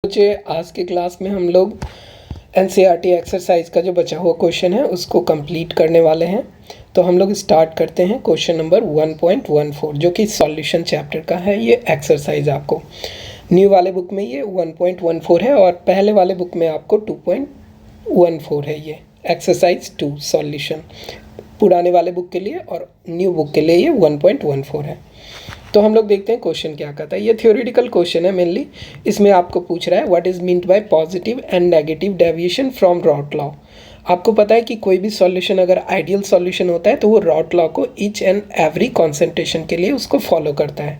बच्चे आज के क्लास में हम लोग एनसीईआरटी एक्सरसाइज का जो बचा हुआ क्वेश्चन है उसको कंप्लीट करने वाले हैं। तो हम लोग स्टार्ट करते हैं क्वेश्चन नंबर 1.14 जो कि सॉल्यूशन चैप्टर का है। ये एक्सरसाइज आपको न्यू वाले बुक में ये 1.14 है और पहले वाले बुक में आपको 2.14 है। ये एक्सरसाइज 2 सॉल्यूशन पुराने वाले बुक के लिए और न्यू बुक के लिए ये 1.14 है। तो हम लोग देखते हैं क्वेश्चन क्या कहता है। ये थ्योरेटिकल क्वेश्चन है मेनली। इसमें आपको पूछ रहा है what is meant by positive and negative deviation from Raoult law. आपको पता है कि कोई भी सॉल्यूशन अगर आइडियल सॉल्यूशन होता है तो वो रॉट लॉ को ईच एंड एवरी कॉन्सेंट्रेशन के लिए उसको फॉलो करता है।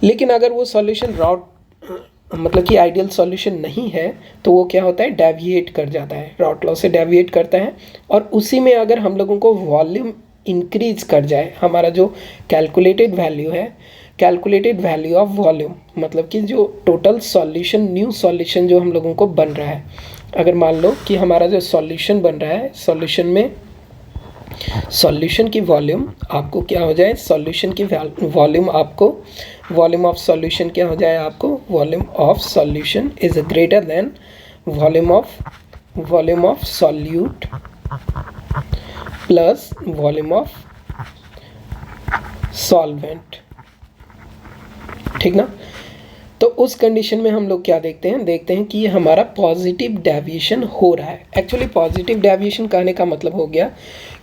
लेकिन अगर वो सॉल्यूशन मतलब कि आइडियल सॉल्यूशन नहीं है तो वो क्या होता है, डेविएट कर जाता है, रॉट लॉ से डेविएट करता है। और उसी में अगर हम लोगों को वॉल्यूम इंक्रीज कर जाए, हमारा जो कैलकुलेटेड वैल्यू है, कैलकुलेटेड वैल्यू ऑफ वॉल्यूम मतलब कि जो टोटल सॉल्यूशन न्यू सॉल्यूशन जो हम लोगों को बन रहा है, अगर मान लो कि हमारा जो सॉल्यूशन बन रहा है, सॉल्यूशन में सॉल्यूशन की वॉल्यूम आपको क्या हो जाए, सॉल्यूशन की वॉल्यूम आपको वॉल्यूम ऑफ सॉल्यूशन क्या हो जाए, आपको volume of solution is greater than volume of solute plus volume of solvent, ठीक ना। तो उस कंडीशन में हम लोग क्या देखते हैं कि ये हमारा पॉजिटिव डेविएशन हो रहा है। एक्चुअली पॉजिटिव डेविएशन कहने का मतलब हो गया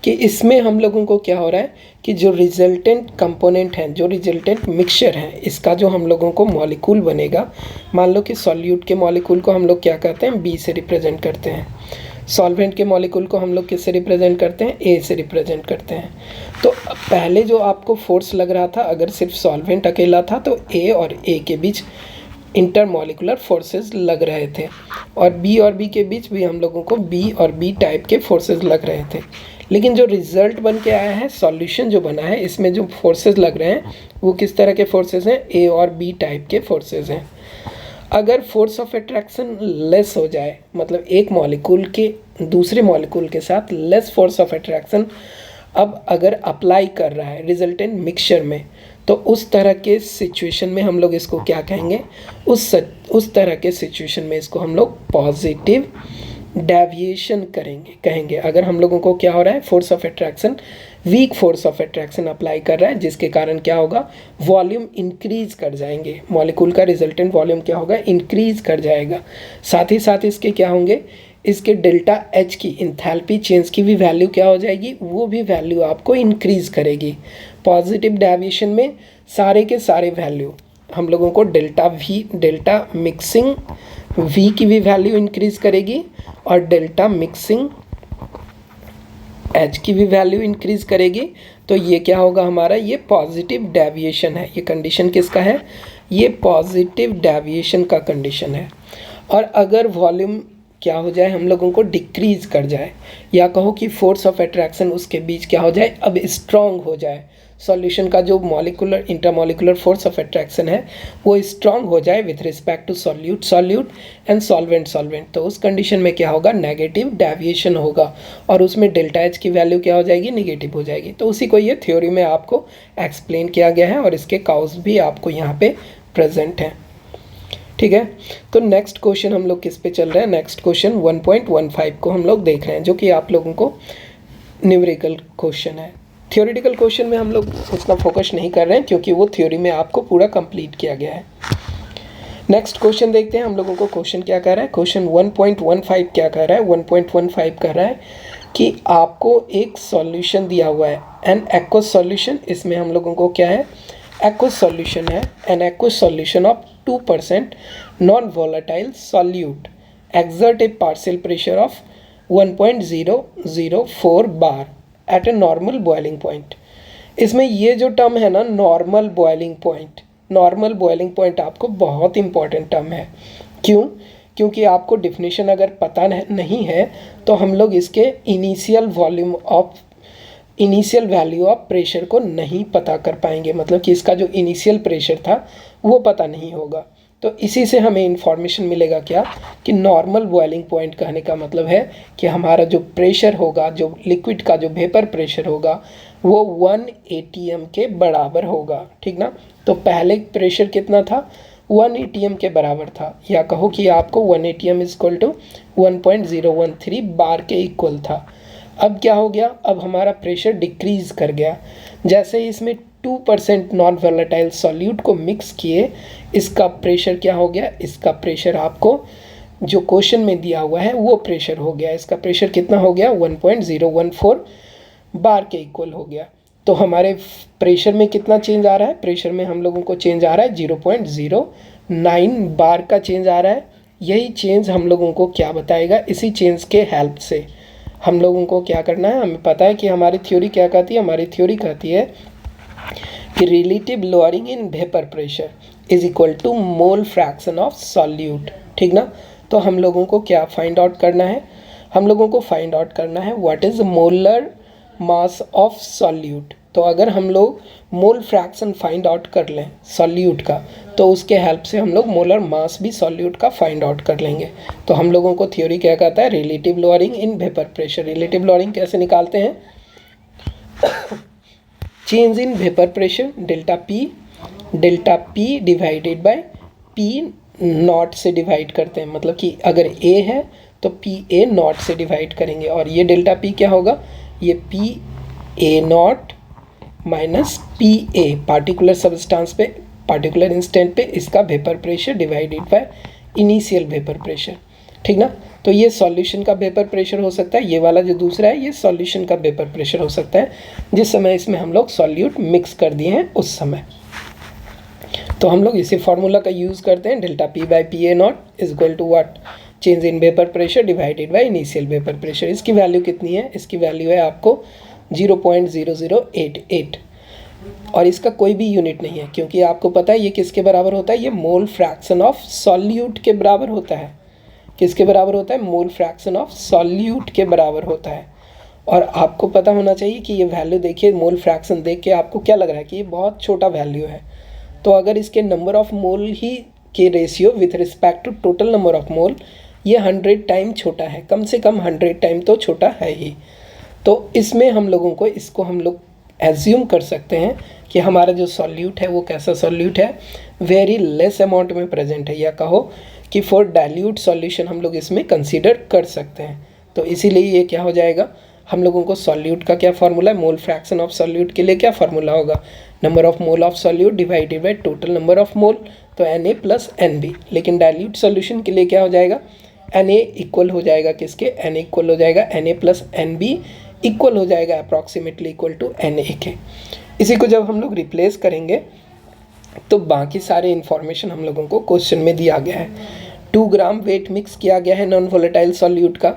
कि इसमें हम लोगों को क्या हो रहा है कि जो रिजल्टेंट कंपोनेंट हैं, जो रिजल्टेंट मिक्सचर है, इसका जो हम लोगों को मॉलिक्यूल बनेगा, मान लो कि सॉल्यूट के मॉलिक्यूल को हम लोग क्या कहते हैं, बी से रिप्रेजेंट करते हैं। सॉल्वेंट के मॉलिक्यूल को हम लोग किससे रिप्रेजेंट करते हैं, ए से रिप्रेजेंट करते हैं। तो पहले जो आपको फोर्स लग रहा था, अगर सिर्फ सॉल्वेंट अकेला था तो ए और ए के बीच इंटरमॉलिकुलर फोर्सेस लग रहे थे और बी के बीच भी हम लोगों को बी और बी टाइप के फोर्सेस लग रहे थे। लेकिन जो रिजल्ट बन के आया है, सॉल्यूशन जो बना है, इसमें जो फोर्सेस लग रहे हैं वो किस तरह के फोर्सेस हैं, ए और बी टाइप के फोर्सेस हैं। अगर फोर्स ऑफ अट्रैक्शन लेस हो जाए, मतलब एक मॉलिक्यूल के दूसरे मॉलिक्यूल के साथ लेस फोर्स ऑफ अट्रैक्शन अब अगर अप्लाई कर रहा है रिजल्टेंट मिक्सचर में, तो उस तरह के सिचुएशन में हम लोग इसको क्या कहेंगे, उस तरह के सिचुएशन में इसको हम लोग पॉजिटिव डेविएशन कहेंगे। अगर हम लोगों को क्या हो रहा है, force of attraction, weak force of attraction apply कर रहा है, जिसके कारण क्या होगा, वॉल्यूम इंक्रीज कर जाएंगे, मॉलिक्यूल का रिजल्टेंट वॉल्यूम क्या होगा, इंक्रीज कर जाएगा। साथ ही साथ इसके क्या होंगे, इसके डेल्टा एच की इंथैल्पी चेंज की भी वैल्यू क्या हो जाएगी, वो भी वैल्यू आपको इंक्रीज करेगी। पॉजिटिव डेविएशन में सारे के सारे वैल्यू हम लोगों को डेल्टा मिक्सिंग वी की भी वैल्यू इंक्रीज करेगी और डेल्टा मिक्सिंग एच की भी वैल्यू इंक्रीज करेगी। तो ये क्या होगा हमारा, ये पॉजिटिव डेविएशन है। ये कंडीशन किसका है, ये पॉजिटिव डेविएशन का कंडीशन है। और अगर वॉल्यूम क्या हो जाए, हम लोगों को डिक्रीज कर जाए, या कहो कि फोर्स ऑफ अट्रैक्शन उसके बीच क्या हो जाए, अब स्ट्रॉन्ग हो जाए, सॉल्यूशन का जो molecular intermolecular force of attraction है वो स्ट्रॉन्ग हो जाए with respect to solute and solvent, तो उस कंडीशन में क्या होगा, नेगेटिव डेविएशन होगा और उसमें डेल्टा एच की वैल्यू क्या हो जाएगी, नेगेटिव हो जाएगी। तो उसी को ये थ्योरी में आपको एक्सप्लेन किया गया है और इसके काउज भी आपको यहाँ पे प्रेजेंट हैं, ठीक है। तो नेक्स्ट क्वेश्चन हम लोग किस पे चल रहे हैं, नेक्स्ट क्वेश्चन 1.15 को हम लोग देख रहे हैं, जो कि आप लोगों को न्यूमेरिकल क्वेश्चन है। थ्योरेटिकल क्वेश्चन में हम लोग उतना फोकस नहीं कर रहे हैं क्योंकि वो थ्योरी में आपको पूरा कंप्लीट किया गया है। नेक्स्ट क्वेश्चन देखते हैं हम लोगों को क्वेश्चन क्या कह रहा है। क्वेश्चन 1.15 क्या कह रहा है, 1.15 कह रहा है कि आपको एक सॉल्यूशन दिया हुआ है, एन एक्वस सॉल्यूशन। इसमें हम लोगों को क्या है, एक्वस सॉल्यूशन है, an aqueous solution of 2% non volatile solute exert a partial pressure of 1.004 bar at a normal boiling point. इसमें ये जो टर्म है ना, नॉर्मल बॉइलिंग पॉइंट आपको बहुत इंपॉर्टेंट टर्म है। क्यों? क्योंकि आपको डिफिनीशन अगर पता नहीं है तो हम लोग इसके इनिशियल वैल्यू ऑफ प्रेशर को नहीं पता कर पाएंगे, मतलब कि इसका जो इनिशियल प्रेशर था वो पता नहीं होगा। तो इसी से हमें इंफॉर्मेशन मिलेगा क्या, कि नॉर्मल बॉइलिंग पॉइंट कहने का मतलब है कि हमारा जो प्रेशर होगा, जो लिक्विड का जो वेपर प्रेशर होगा वो 1 atm के बराबर होगा, ठीक ना। तो पहले प्रेशर कितना था, 1 एटीएम के बराबर था, या कहो कि आपको 1 एटीएम इज इक्वल टू 1.013 बार के इक्वल था। अब क्या हो गया, अब हमारा प्रेशर डिक्रीज़ कर गया। जैसे ही इसमें 2% नॉन वोलेटाइल सॉल्यूट को मिक्स किए, इसका प्रेशर क्या हो गया, इसका प्रेशर आपको जो क्वेश्चन में दिया हुआ है वो प्रेशर हो गया। इसका प्रेशर कितना हो गया, 1.014 बार के इक्वल हो गया। तो हमारे प्रेशर में कितना चेंज आ रहा है, प्रेशर में हम लोगों को चेंज आ रहा है 0.09 बार का चेंज आ रहा है। यही चेंज हम लोगों को क्या बताएगा, इसी चेंज के हेल्प से हम लोगों को क्या करना है, हमें पता है कि हमारी थ्योरी क्या कहती है, हमारी थ्योरी कहती है कि relative lowering in vapour pressure is equal to mole fraction of solute. ठीक ना। तो हम लोगों को क्या फाइंड आउट करना है, हम लोगों को फाइंड आउट करना है what is molar mass of solute. तो अगर हम लोग मोल फ्रैक्शन फाइंड आउट कर लें सॉल्यूट का, तो उसके हेल्प से हम लोग मोलर मास भी सॉल्यूट का फाइंड आउट कर लेंगे। तो हम लोगों को थ्योरी क्या कहता है, relative lowering in vapour pressure. Relative lowering कैसे निकालते हैं, change in vapour pressure delta P divided by P not से डिवाइड करते हैं। मतलब कि अगर ए है तो पी ए नॉट से डिवाइड करेंगे, और ये डेल्टा पी क्या होगा, ये P A not minus P a particular substance पे पार्टिकुलर इंस्टेंट पे इसका vapour pressure divided by initial vapour pressure. ठीक ना। तो ये सॉल्यूशन का वेपर प्रेशर हो सकता है, ये वाला जो दूसरा है ये सॉल्यूशन का वेपर प्रेशर हो सकता है, जिस समय इसमें हम लोग सॉल्यूट मिक्स कर दिए हैं उस समय। तो हम लोग इसी फार्मूला का यूज़ करते हैं, delta P by P A naught is equal to what, change in vapour pressure divided by initial vapour pressure. इसकी वैल्यू कितनी है, इसकी वैल्यू है आपको 0.0088, और इसका कोई भी यूनिट नहीं है, क्योंकि आपको पता है ये किसके बराबर होता है, ये मोल फ्रैक्शन ऑफ सॉल्यूट के बराबर होता है। किसके बराबर होता है, मोल फ्रैक्शन ऑफ सॉल्यूट के बराबर होता है। और आपको पता होना चाहिए कि ये वैल्यू देखिए, मोल फ्रैक्शन देख के आपको क्या लग रहा है कि ये बहुत छोटा वैल्यू है। तो अगर इसके नंबर ऑफ मोल ही के ratio with respect to total number of mole ये 100 टाइम छोटा है, कम से कम 100 टाइम तो छोटा है ही। तो इसमें हम लोगों को इसको हम लोग एज्यूम कर सकते हैं कि हमारा जो सॉल्यूट है वो कैसा सॉल्यूट है, वेरी लेस अमाउंट में प्रेजेंट है, या कहो कि फॉर डाइल्यूट सॉल्यूशन हम लोग इसमें कंसीडर कर सकते हैं। तो इसीलिए ये क्या हो जाएगा, हम लोगों को सॉल्यूट का क्या फार्मूला है, मोल फ्रैक्शन ऑफ सॉल्यूट के लिए क्या फार्मूला होगा, number of mole of solute divided by total number of मोल, तो Na प्लस NB। लेकिन डाइल्यूट सॉल्यूशन के लिए क्या हो जाएगा, Na इक्वल हो जाएगा किसके, Na इक्वल हो जाएगा Na प्लस NB इक्वल हो जाएगा अप्रॉक्सीमेटली इक्वल टू Na के। इसी को जब हम लोग रिप्लेस करेंगे तो बाकी सारे इन्फॉर्मेशन हम लोगों को क्वेश्चन में दिया गया है। 2 ग्राम वेट मिक्स किया गया है नॉन वोलेटाइल सॉल्यूट का,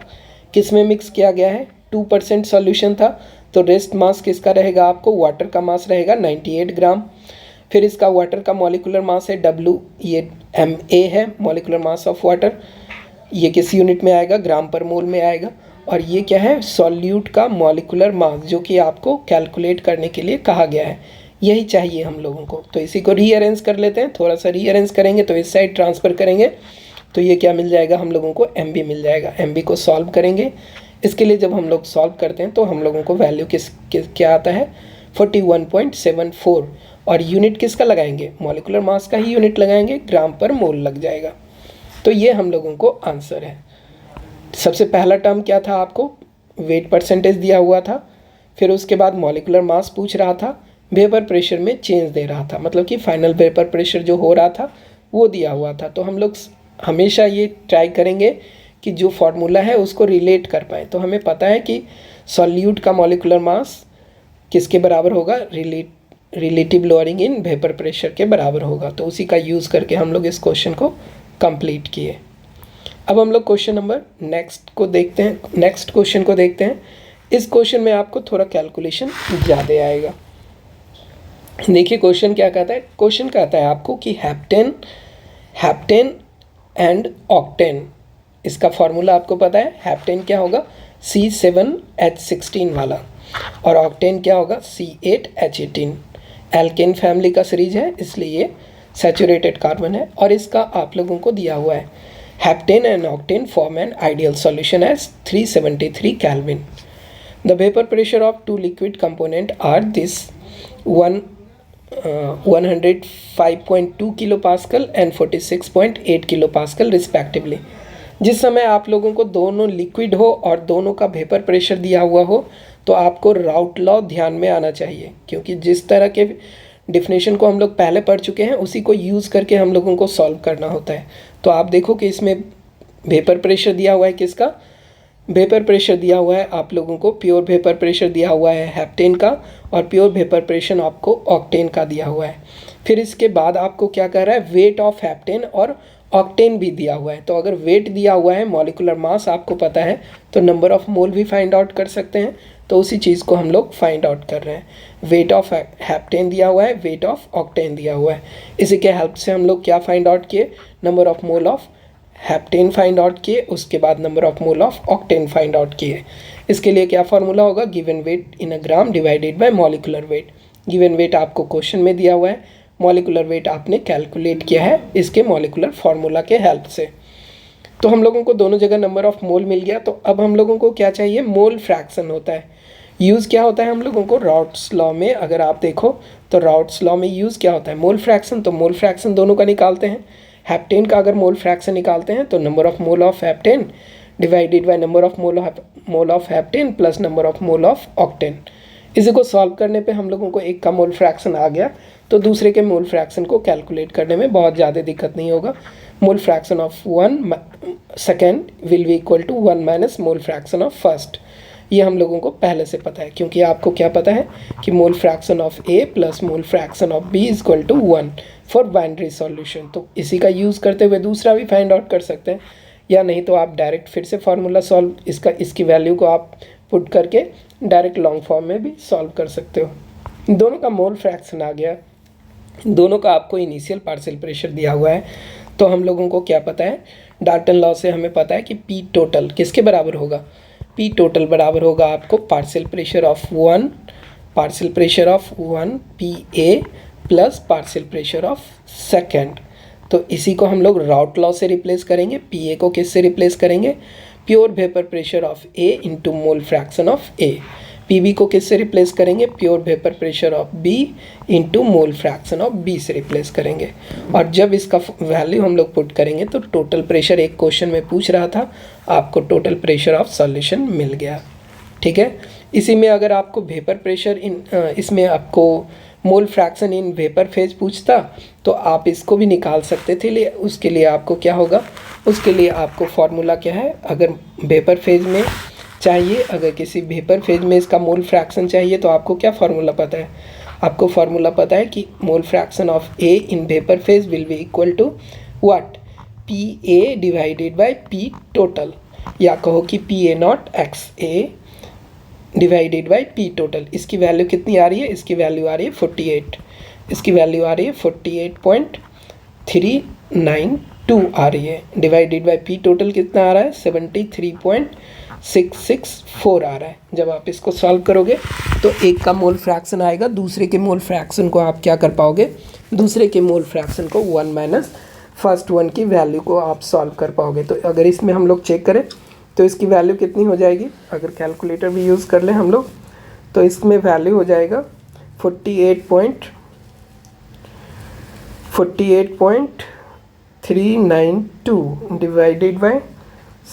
किस में मिक्स किया गया है, 2% सॉल्यूशन था, तो रेस्ट मास किसका रहेगा, आपको वाटर का मास रहेगा 98 ग्राम। फिर इसका वाटर का मॉलिकुलर मास है W, ये Ma है मॉलिकुलर मास ऑफ वाटर, ये किस यूनिट में आएगा, ग्राम पर मोल में आएगा। और ये क्या है, सॉल्यूट का मॉलिकुलर मास, जो कि आपको कैलकुलेट करने के लिए कहा गया है, यही चाहिए हम लोगों को। तो इसी को रीअरेंज कर लेते हैं, थोड़ा सा रीअरेंज करेंगे तो इस साइड ट्रांसफ़र करेंगे तो ये क्या मिल जाएगा, हम लोगों को MB मिल जाएगा। MB को सॉल्व करेंगे, इसके लिए जब हम लोग सॉल्व करते हैं तो हम लोगों को वैल्यू क्या आता है, 41.74, और यूनिट किसका लगाएंगे, मॉलिकुलर मास का ही यूनिट लगाएंगे, ग्राम पर मोल लग जाएगा। तो ये हम लोगों को आंसर है। सबसे पहला टर्म क्या था, आपको वेट परसेंटेज दिया हुआ था, फिर उसके बाद मॉलिकुलर मास पूछ रहा था, वेपर प्रेशर में चेंज दे रहा था, मतलब कि फाइनल वेपर प्रेशर जो हो रहा था वो दिया हुआ था। तो हम लोग हमेशा ये ट्राई करेंगे कि जो फार्मूला है उसको रिलेट कर पाए। तो हमें पता है कि सॉल्यूट का मॉलिकुलर मास किसके बराबर होगा, relative lowering in vapour pressure के बराबर होगा। तो उसी का यूज़ करके हम लोग इस क्वेश्चन को कंप्लीट किए। अब हम लोग क्वेश्चन नंबर नेक्स्ट क्वेश्चन को देखते हैं। इस क्वेश्चन में आपको थोड़ा कैलकुलेशन ज़्यादा आएगा। देखिए क्वेश्चन क्या कहता है, क्वेश्चन कहता है आपको कि हेप्टेन एंड ऑक्टेन, इसका फार्मूला आपको पता है, हेप्टेन क्या होगा C7H16 वाला, और ऑक्टेन क्या होगा C8H18। एल्केन फैमिली का सीरीज है इसलिए ये सैचुरेटेड कार्बन है, और इसका आप लोगों को दिया हुआ है heptane and octane form an ideal solution as 373 Kelvin। The vapour pressure of 2 liquid component are this 1 105.2 kilo pascal and 46.8 kilo pascal respectively. जिस समय आप लोगों को दोनों लिक्विड हो और दोनों का वेपर प्रेशर दिया हुआ हो तो आपको राउट लॉ ध्यान में आना चाहिए, क्योंकि जिस तरह के डिफिनेशन को हम लोग पहले पढ़ चुके हैं उसी को यूज़ करके हम लोगों को सॉल्व करना होता है। तो आप देखो कि इसमें वेपर प्रेशर दिया हुआ है, किसका वेपर प्रेशर दिया हुआ है आप लोगों को, प्योर वेपर प्रेशर दिया हुआ है हेप्टेन का, और प्योर वेपर प्रेशर आपको ऑक्टेन का दिया हुआ है। फिर इसके बाद आपको क्या कह रहा है, वेट ऑफ हेप्टेन और ऑक्टेन भी दिया हुआ है। तो अगर वेट दिया हुआ है, मॉलिक्यूलर मास आपको पता है, तो नंबर ऑफ मोल भी फाइंड आउट कर सकते हैं। तो उसी चीज़ को हम लोग फाइंड आउट कर रहे हैं। वेट ऑफ हेप्टेन दिया हुआ है, वेट ऑफ ऑक्टेन दिया हुआ है। इसी के हेल्प से हम लोग क्या फाइंड आउट किए, number of mole of heptane find out किए, उसके बाद number of mole of octane find out किए। इसके लिए क्या फार्मूला होगा, given weight in a gram divided by molecular weight. Given weight आपको क्वेश्चन में दिया हुआ है, मॉलिक्यूलर वेट आपने कैलकुलेट किया है इसके मॉलिक्यूलर फार्मूला के हेल्प से। तो हम लोगों को दोनों जगह नंबर ऑफ मोल मिल गया। तो अब हम लोगों को क्या चाहिए, मोल फ्रैक्शन होता है। यूज़ क्या होता है हम लोगों को, राउट्स लॉ में अगर आप देखो तो राउट्स लॉ में यूज़ क्या होता है, मोल फ्रैक्शन। तो मोल फ्रैक्शन दोनों का निकालते हैं। हेप्टेन का अगर मोल फ्रैक्शन निकालते हैं तो number of mole of heptane divided by number of mole of heptane plus number of mole of octane. इसी को सॉल्व करने पे हम लोगों को एक का मोल फ्रैक्शन आ गया, तो दूसरे के मोल फ्रैक्शन को कैलकुलेट करने में बहुत ज़्यादा दिक्कत नहीं होगा। Mole fraction of 1 second will be equal to 1 minus mole fraction of first. ये हम लोगों को पहले से पता है, क्योंकि आपको क्या पता है कि mole fraction of A plus mole fraction of B is equal to 1 for binary solution. तो इसी का यूज़ करते हुए दूसरा भी फाइंड आउट कर सकते हैं, या नहीं तो आप डायरेक्ट फिर से फार्मूला सॉल्व इसकी वैल्यू को आप पुट करके डायरेक्ट लॉन्ग फॉर्म में भी सॉल्व कर सकते हो। दोनों का मोल फ्रैक्शन आ गया, दोनों का आपको इनिशियल पार्शियल प्रेशर दिया हुआ है। तो हम लोगों को क्या पता है, डाल्टन लॉ से हमें पता है कि पी टोटल किसके बराबर होगा, पी टोटल बराबर होगा आपको partial pressure of 1 P A plus partial pressure of second. तो इसी को हम लोग राउट लॉ से रिप्लेस करेंगे। पी ए को किससे रिप्लेस करेंगे, pure vapour pressure of A into mole fraction of A. P B को किससे रिप्लेस करेंगे, pure vapour pressure of B into mole fraction of B से रिप्लेस करेंगे। और जब इसका वैल्यू हम लोग पुट करेंगे तो टोटल प्रेशर एक क्वेश्चन में पूछ रहा था, आपको टोटल प्रेशर ऑफ सॉल्यूशन मिल गया। ठीक है, इसी में अगर आपको वेपर प्रेशर इसमें आपको mole fraction in vapour phase पूछता तो आप इसको भी निकाल सकते थे। उसके लिए आपको क्या होगा, उसके लिए आपको फार्मूला क्या है, अगर वेपर फेज में चाहिए, अगर किसी वेपर फेज में इसका मोल फ्रैक्शन चाहिए तो आपको क्या फार्मूला पता है, आपको फार्मूला पता है कि mole fraction of A in vapour phase will be equal to what, P A divided by P total, या कहो कि P A not X A divided by P total. इसकी वैल्यू कितनी आ रही है, इसकी वैल्यू आ रही है 48, इसकी वैल्यू आ रही है 48.392 आ रही है, डिवाइडेड बाय पी टोटल कितना आ रहा है 73.664 आ रहा है। जब आप इसको सॉल्व करोगे तो एक का मोल फ्रैक्शन आएगा, दूसरे के मोल फ्रैक्शन को आप क्या कर पाओगे, दूसरे के मोल फ्रैक्शन को 1 माइनस फर्स्ट वन की वैल्यू को आप सॉल्व कर पाओगे। तो अगर इसमें हम लोग चेक करें तो इसकी वैल्यू कितनी हो जाएगी, अगर कैलकुलेटर भी यूज़ कर लें हम लोग तो इसमें वैल्यू हो जाएगा 48.392 डिवाइडेड बाय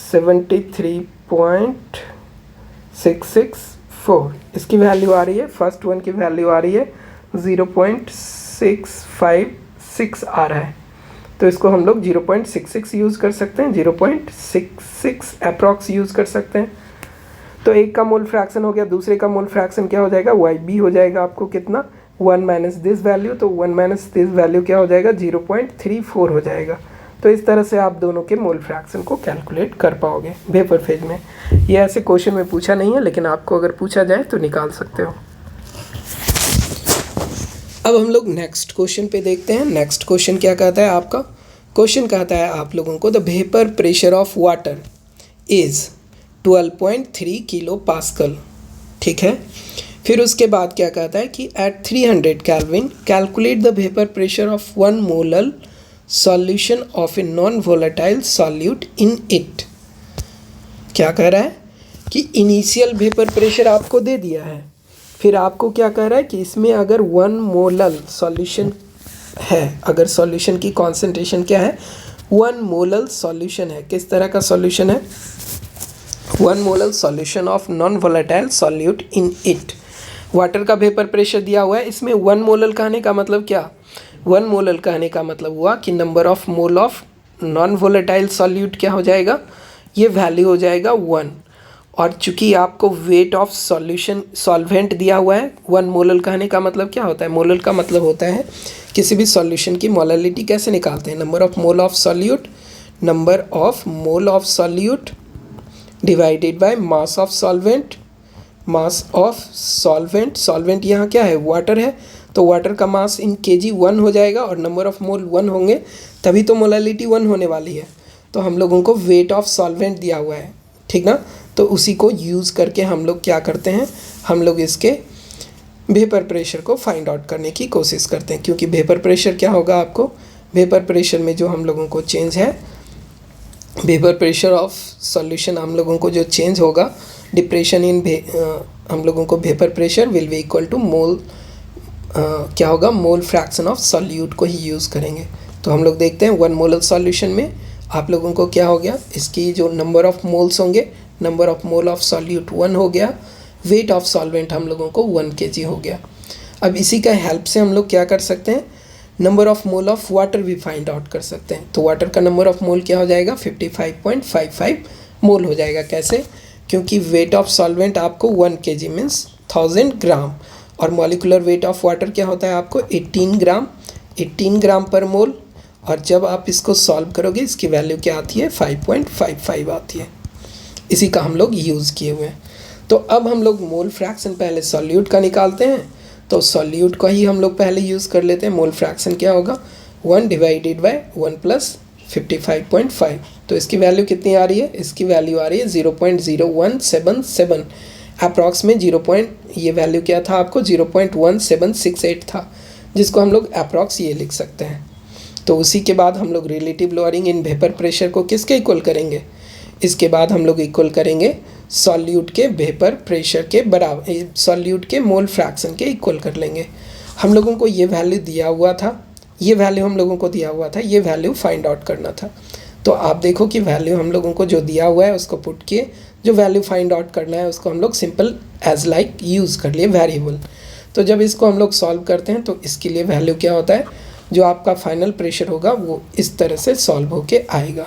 73.664। इसकी वैल्यू आ रही है, फर्स्ट वन की वैल्यू आ रही है 0.656 आ रहा है। तो इसको हम लोग 0.66 यूज़ कर सकते हैं, 0.66 अप्रॉक्स यूज़ कर सकते हैं। तो एक का मोल फ्रैक्शन हो गया, दूसरे का मोल फ्रैक्शन क्या हो जाएगा, वाई बी हो जाएगा आपको कितना 1 माइनस दिस वैल्यू, तो 1 माइनस दिस वैल्यू क्या हो जाएगा 0.34 हो जाएगा। तो इस तरह से आप दोनों के मोल फ्रैक्शन को कैलकुलेट कर पाओगे वेपर फेज में। ये ऐसे क्वेश्चन में पूछा नहीं है, लेकिन आपको अगर पूछा जाए तो निकाल सकते हो। अब हम लोग नेक्स्ट क्वेश्चन पे देखते हैं। नेक्स्ट क्वेश्चन क्या कहता है आपका, क्वेश्चन कहता है आप लोगों को the vapour pressure of water is 12.3 kilo pascal. ठीक है, फिर उसके बाद क्या कहता है कि at 300 Kelvin calculate the vapour pressure of 1 molar solution of a non volatile solute in it. क्या कह रहा है कि इनिशियल वेपर प्रेशर आपको दे दिया है, फिर आपको क्या कह रहा है कि इसमें अगर 1 मोलल सॉल्यूशन है, अगर सॉल्यूशन की कॉन्सेंट्रेशन क्या है, 1 मोलल सॉल्यूशन है, किस तरह का सॉल्यूशन है, 1 molal solution of non volatile solute in it. Water का वेपर प्रेशर दिया हुआ है, इसमें 1 मोलल कहने का मतलब क्या, 1 मोलल कहने का मतलब हुआ कि number of mole of non volatile solute क्या हो जाएगा, ये वैल्यू हो जाएगा 1। और चूंकि आपको वेट ऑफ सॉल्यूशन सॉल्वेंट दिया हुआ है, 1 मोलल कहने का मतलब क्या होता है, मोलल का मतलब होता है किसी भी सॉल्यूशन की मोलैलिटी कैसे निकालते हैं, number of mole of solute, number of mole of solute divided bye mass of solvent, mass of solvent, solvent यहाँ क्या है, वाटर है, तो वाटर का मास इन केजी 1 हो जाएगा और नंबर ऑफ मोल 1 होंगे, तभी तो मोलैलिटी 1 होने वाली है। तो हम लोगों को वेट ऑफ सॉल्वेंट दिया हुआ है, ठीक ना, तो उसी को यूज़ करके हम लोग क्या करते हैं, हम लोग इसके वेपर प्रेशर को फाइंड आउट करने की कोशिश करते हैं। क्योंकि वेपर प्रेशर क्या होगा, आपको वेपर प्रेशर में जो हम लोगों को चेंज है, वेपर प्रेशर ऑफ सॉल्यूशन हम लोगों को जो चेंज होगा, डिप्रेशन इन हम लोगों को vapour pressure will be equal to mole क्या होगा, मोल फ्रैक्शन ऑफ सॉल्यूट को ही यूज़ करेंगे। तो हम लोग देखते हैं 1 मोलल सॉल्यूशन में आप लोगों को क्या हो गया, इसकी जो नंबर ऑफ मोल्स होंगे, number of mole of solute 1 हो गया, वेट ऑफ सॉल्वेंट हम लोगों को 1 kg हो गया। अब इसी का हेल्प से हम लोग क्या कर सकते हैं, number of mole of water भी फाइंड आउट कर सकते हैं। तो वाटर का नंबर ऑफ मोल क्या हो जाएगा, 55.55 मोल हो जाएगा। कैसे, क्योंकि वेट ऑफ सॉल्वेंट आपको 1 kg मीन्स 1000 ग्राम, और मॉलिकुलर वेट ऑफ वाटर क्या होता है आपको 18 ग्राम पर मोल, और जब आप इसको सॉल्व करोगे इसकी वैल्यू क्या आती है, 5.55 आती है। इसी का हम लोग यूज़ किए हुए हैं। तो अब हम लोग मोल फ्रैक्शन पहले सॉल्यूट का निकालते हैं, तो सॉल्यूट का ही हम लोग पहले यूज़ कर लेते हैं। मोल फ्रैक्शन क्या होगा, 1 डिवाइडेड बाय 1 प्लस 55.5। तो इसकी वैल्यू कितनी आ रही है, इसकी वैल्यू आ रही है 0.0177, अप्रॉक्स में ये वैल्यू क्या था आपको 0.1768 था, जिसको हम लोग अप्रॉक्स ये लिख सकते हैं। तो उसी के बाद हम लोग relative lowering in vapour pressure को किसके इक्वल करेंगे, इसके बाद हम लोग इक्वल करेंगे सॉल्यूट के वेपर प्रेशर के बराबर, सॉल्यूट के मोल फ्रैक्शन के इक्वल कर लेंगे। हम लोगों को ये वैल्यू दिया हुआ था, ये वैल्यू हम लोगों को दिया हुआ था, ये वैल्यू फाइंड आउट करना था। तो आप देखो कि वैल्यू हम लोगों को जो दिया हुआ है उसको पुट किए, जो वैल्यू फाइंड आउट करना है उसको हम लोग सिंपल एज लाइक यूज़ कर लिए वेरिएबल। तो जब इसको हम लोग सॉल्व करते हैं तो इसके लिए वैल्यू क्या होता है, जो आपका फाइनल प्रेशर होगा वो इस तरह से सॉल्व होके आएगा,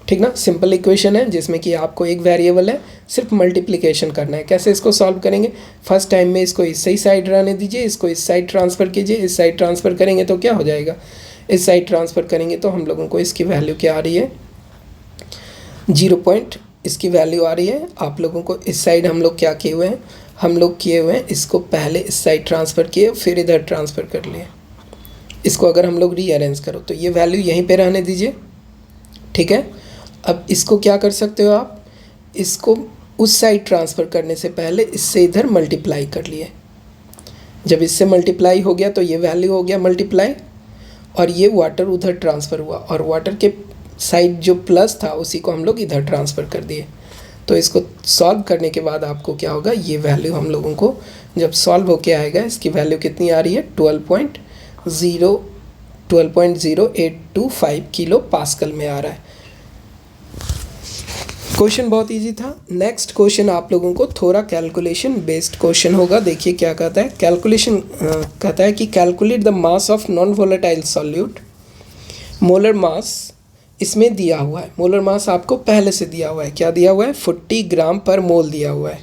ठीक ना। सिंपल इक्वेशन है जिसमें कि आपको एक वेरिएबल है, सिर्फ मल्टीप्लिकेशन करना है। कैसे इसको सॉल्व करेंगे, फर्स्ट टाइम में इसको इस सही साइड रहने दीजिए, इसको इस साइड ट्रांसफ़र कीजिए, इस साइड ट्रांसफ़र करेंगे तो क्या हो जाएगा, इस साइड ट्रांसफ़र करेंगे तो हम लोगों को इसकी वैल्यू क्या आ रही है, 0. इसकी वैल्यू आ रही है। आप लोगों को इस साइड हम लोग क्या किए हुए हैं, हम लोग किए हुए हैं इसको पहले इस साइड ट्रांसफ़र किए फिर इधर ट्रांसफ़र कर लिए। इसको अगर हम लोग रीअरेंज करो तो ये वैल्यू यहीं पे रहने दीजिए, ठीक है। अब इसको क्या कर सकते हो आप, इसको उस साइड ट्रांसफ़र करने से पहले इससे इधर मल्टीप्लाई कर लिए। जब इससे मल्टीप्लाई हो गया तो ये वैल्यू हो गया मल्टीप्लाई, और ये वाटर उधर ट्रांसफ़र हुआ, और वाटर के साइड जो प्लस था उसी को हम लोग इधर ट्रांसफ़र कर दिए। तो इसको सॉल्व करने के बाद आपको क्या होगा, ये वैल्यू हम लोगों को जब सॉल्व होके आएगा, इसकी वैल्यू कितनी आ रही है, 12.0825 किलो पास्कल में आ रहा है। क्वेश्चन बहुत इजी था। नेक्स्ट क्वेश्चन आप लोगों को थोड़ा कैलकुलेशन बेस्ड क्वेश्चन होगा। देखिए क्या कहता है, कैलकुलेशन कहता है कि calculate the mass of non volatile solute. Molar mass इसमें दिया हुआ है, मोलर मास आपको पहले से दिया हुआ है, क्या दिया हुआ है, 40 ग्राम पर मोल दिया हुआ है,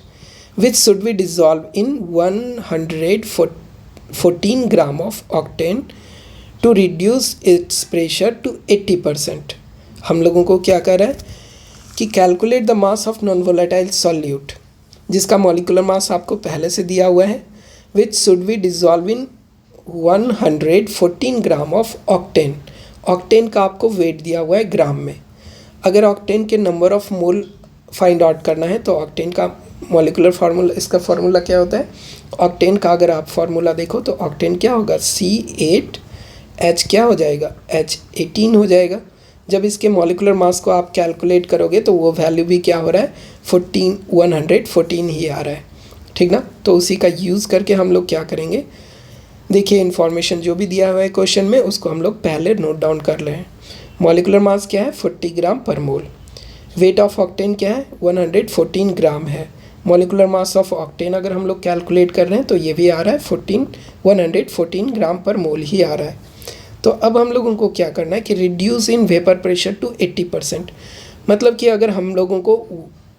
which should be dissolve in 114 gram of octane to reduce its pressure to 80%। हम लोगों को क्या कर रहा है कि calculate the mass of non volatile solute, जिसका मॉलिकुलर मास आपको पहले से दिया हुआ है, which should be dissolve in 114 gram of octane. Octane का आपको वेट दिया हुआ है ग्राम में। अगर ऑक्टेन के number of mole find out करना है तो ऑक्टेन का मॉलिकुलर फार्मूला, इसका फार्मूला क्या होता है, ऑक्टेन का अगर आप फार्मूला देखो तो ऑक्टेन क्या होगा, C8H क्या हो जाएगा, H18 हो जाएगा। जब इसके मॉलिकुलर मास को आप कैलकुलेट करोगे तो वो वैल्यू भी क्या हो रहा है, 114 ही आ रहा है, ठीक ना। तो उसी का यूज़ करके हम लोग क्या करेंगे, देखिए इन्फॉर्मेशन जो भी दिया हुआ है क्वेश्चन में उसको हम लोग पहले नोट डाउन कर लें। मॉलिकुलर मास क्या है 40 ग्राम पर मोल। वेट ऑफ ऑक्टेन क्या है 114 ग्राम है। मॉलिकुलर मास ऑफ ऑक्टेन अगर हम लोग कैलकुलेट कर रहे हैं तो ये भी आ रहा है 114 ग्राम पर मोल ही आ रहा है। तो अब हम लोगों को क्या करना है कि reduce in vapour pressure to 80%। मतलब कि अगर हम लोगों को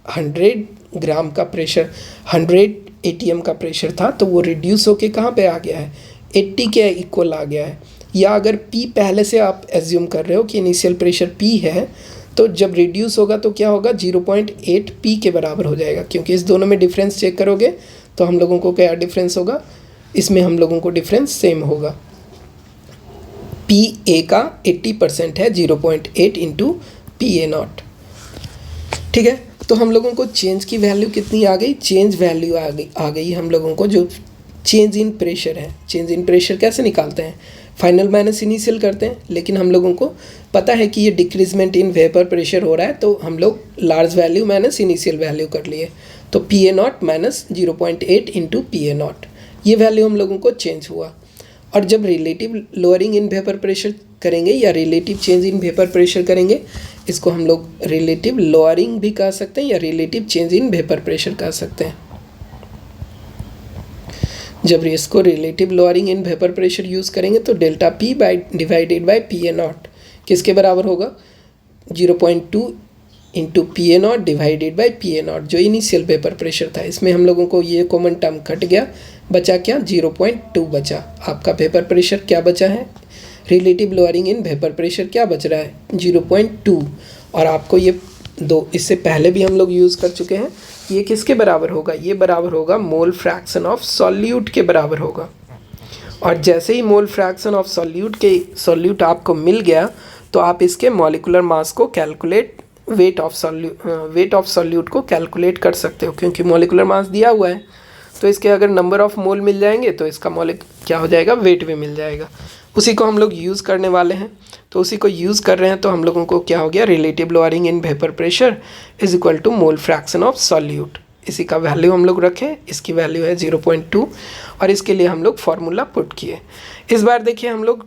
100 ग्राम का प्रेशर 100 ATM का प्रेशर था तो वो रिड्यूस होके कहाँ पे आ गया है 80 के इक्वल आ गया है। या अगर P पहले से आप एज्यूम कर रहे हो कि इनिशियल प्रेशर P है तो जब रिड्यूस होगा तो क्या होगा 0.8 P के बराबर हो जाएगा, क्योंकि इस दोनों में डिफरेंस चेक करोगे तो हम लोगों को क्या डिफरेंस होगा, इसमें हम लोगों को डिफरेंस सेम होगा। PA का 80% है 0.8 इंटू PA0। ठीक है, तो हम लोगों को चेंज की वैल्यू कितनी आ गई, चेंज वैल्यू आ गई हम लोगों को जो चेंज इन प्रेशर है। चेंज इन प्रेशर कैसे निकालते हैं, फाइनल माइनस इनिशियल करते हैं, लेकिन हम लोगों को पता है कि ये डिक्रीजमेंट इन वेपर प्रेशर हो रहा है तो हम लोग large value minus initial value कर लिए। तो PA0 माइनस 0.8 इंटू PA0 ये वैल्यू हम लोगों को चेंज हुआ। और जब relative lowering in vapour pressure करेंगे या relative change in vapour pressure करेंगे, इसको हम लोग रिलेटिव लोअरिंग भी कह सकते हैं या relative change in vapour pressure कह सकते हैं। जब इसको relative lowering in vapour pressure use करेंगे तो delta P divided by PA0 किसके बराबर होगा 0.2 into PA0 divided by PA0 जो इनिशियल वेपर प्रेशर था। इसमें हम लोगों को ये कॉमन टर्म कट गया, बचा क्या 0.2 बचा। आपका वेपर प्रेशर क्या बचा है, relative lowering in vapour pressure क्या बच रहा है 0.2। और आपको ये दो इससे पहले भी हम लोग यूज़ कर चुके हैं, ये किसके बराबर होगा, ये बराबर होगा मोल फ्रैक्शन ऑफ सॉल्यूट के बराबर होगा। और जैसे ही मोल फ्रैक्शन ऑफ सॉल्यूट आपको मिल गया तो आप इसके मॉलिकुलर मास को कैलकुलेट वेट ऑफ सॉल्यूट को कैलकुलेट कर सकते हो, क्योंकि मॉलिकुलर मास दिया हुआ है तो इसके अगर नंबर ऑफ मोल मिल जाएंगे तो इसका क्या हो जाएगा वेट भी मिल जाएगा। उसी को हम लोग यूज़ करने वाले हैं, तो उसी को यूज़ कर रहे हैं तो हम लोगों को क्या हो गया relative lowering in vapour pressure is equal to mole fraction of solute. इसी का वैल्यू हम लोग रखें, इसकी वैल्यू है 0.2 और इसके लिए हम लोग फार्मूला पुट किए। इस बार देखिए हम लोग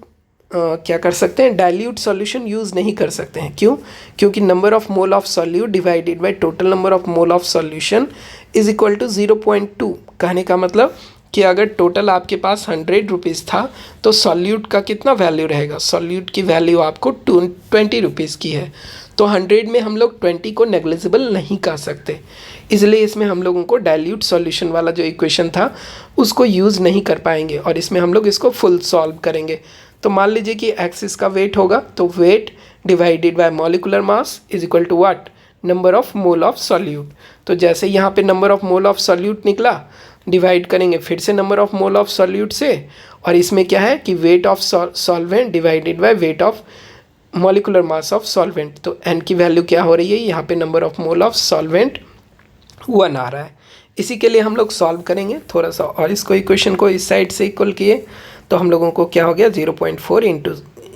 क्या कर सकते हैं, डाइल्यूट सॉल्यूशन यूज़ नहीं कर सकते हैं। क्यों, क्योंकि number of mole of solute divided by total number of mole of solution is equal to 0.2। कहने का मतलब कि अगर टोटल आपके पास 100 रुपीज़ था तो सॉल्यूट का कितना वैल्यू रहेगा, सॉल्यूट की वैल्यू आपको 20 रुपीज़ की है, तो 100 में हम लोग 20 को नेग्लिजिबल नहीं कर सकते, इसलिए इसमें हम लोगों को डाइल्यूट सॉल्यूशन वाला जो इक्वेशन था उसको यूज़ नहीं कर पाएंगे और इसमें हम लोग इसको फुल सॉल्व करेंगे। तो मान लीजिए कि x इसका वेट होगा, तो weight divided by molecular mass is equal to what, number of mole of solute. तो जैसे यहाँ पे number of mole of solute निकला, डिवाइड करेंगे फिर से number of mole of solute से, और इसमें क्या है कि weight of solvent divided by weight of molecular mass of solvent. तो n की वैल्यू क्या हो रही है, यहाँ पे number of mole of solvent 1 आ रहा है। इसी के लिए हम लोग सॉल्व करेंगे थोड़ा सा, और इसको इक्वेशन को इस साइड से इक्वल किए तो हम लोगों को क्या हो गया 0.4 इंटू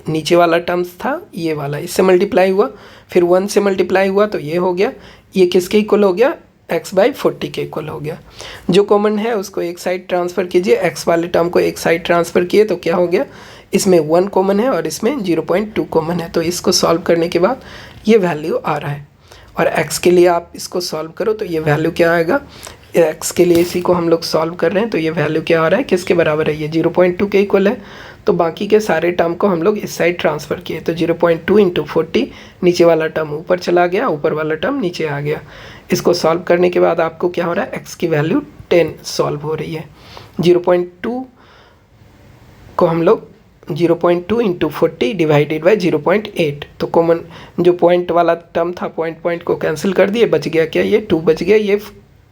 नीचे वाला टर्म्स था ये वाला, इससे मल्टीप्लाई हुआ, फिर 1 से मल्टीप्लाई हुआ तो ये हो गया, ये किसके इक्वल हो गया x/40 के इक्वल हो गया। जो कॉमन है उसको एक साइड ट्रांसफ़र कीजिए, x वाले टर्म को एक साइड ट्रांसफ़र किए तो क्या हो गया, इसमें 1 कॉमन है और इसमें 0.2 कॉमन है। तो इसको सॉल्व करने के बाद ये वैल्यू आ रहा है, और x के लिए आप इसको सॉल्व करो तो ये वैल्यू क्या आएगा, x के लिए इसी को हम लोग सॉल्व कर रहे हैं तो ये वैल्यू क्या आ रहा है, किसके बराबर है, ये 0.2 के इक्वल है। तो बाकी के सारे टर्म को हम लोग इस साइड ट्रांसफ़र किए, तो 0.2 इंटू 40, नीचे वाला टर्म ऊपर चला गया, ऊपर वाला टर्म नीचे आ गया। इसको सॉल्व करने के बाद आपको क्या हो रहा है, x की वैल्यू 10 सॉल्व हो रही है। 0.2 को हम लोग 0.2 इंटू 40 डिवाइडेड बाई 0.8, तो कॉमन जो पॉइंट वाला टर्म था पॉइंट को कैंसिल कर दिए, बच गया क्या, ये 2 बच गया, ये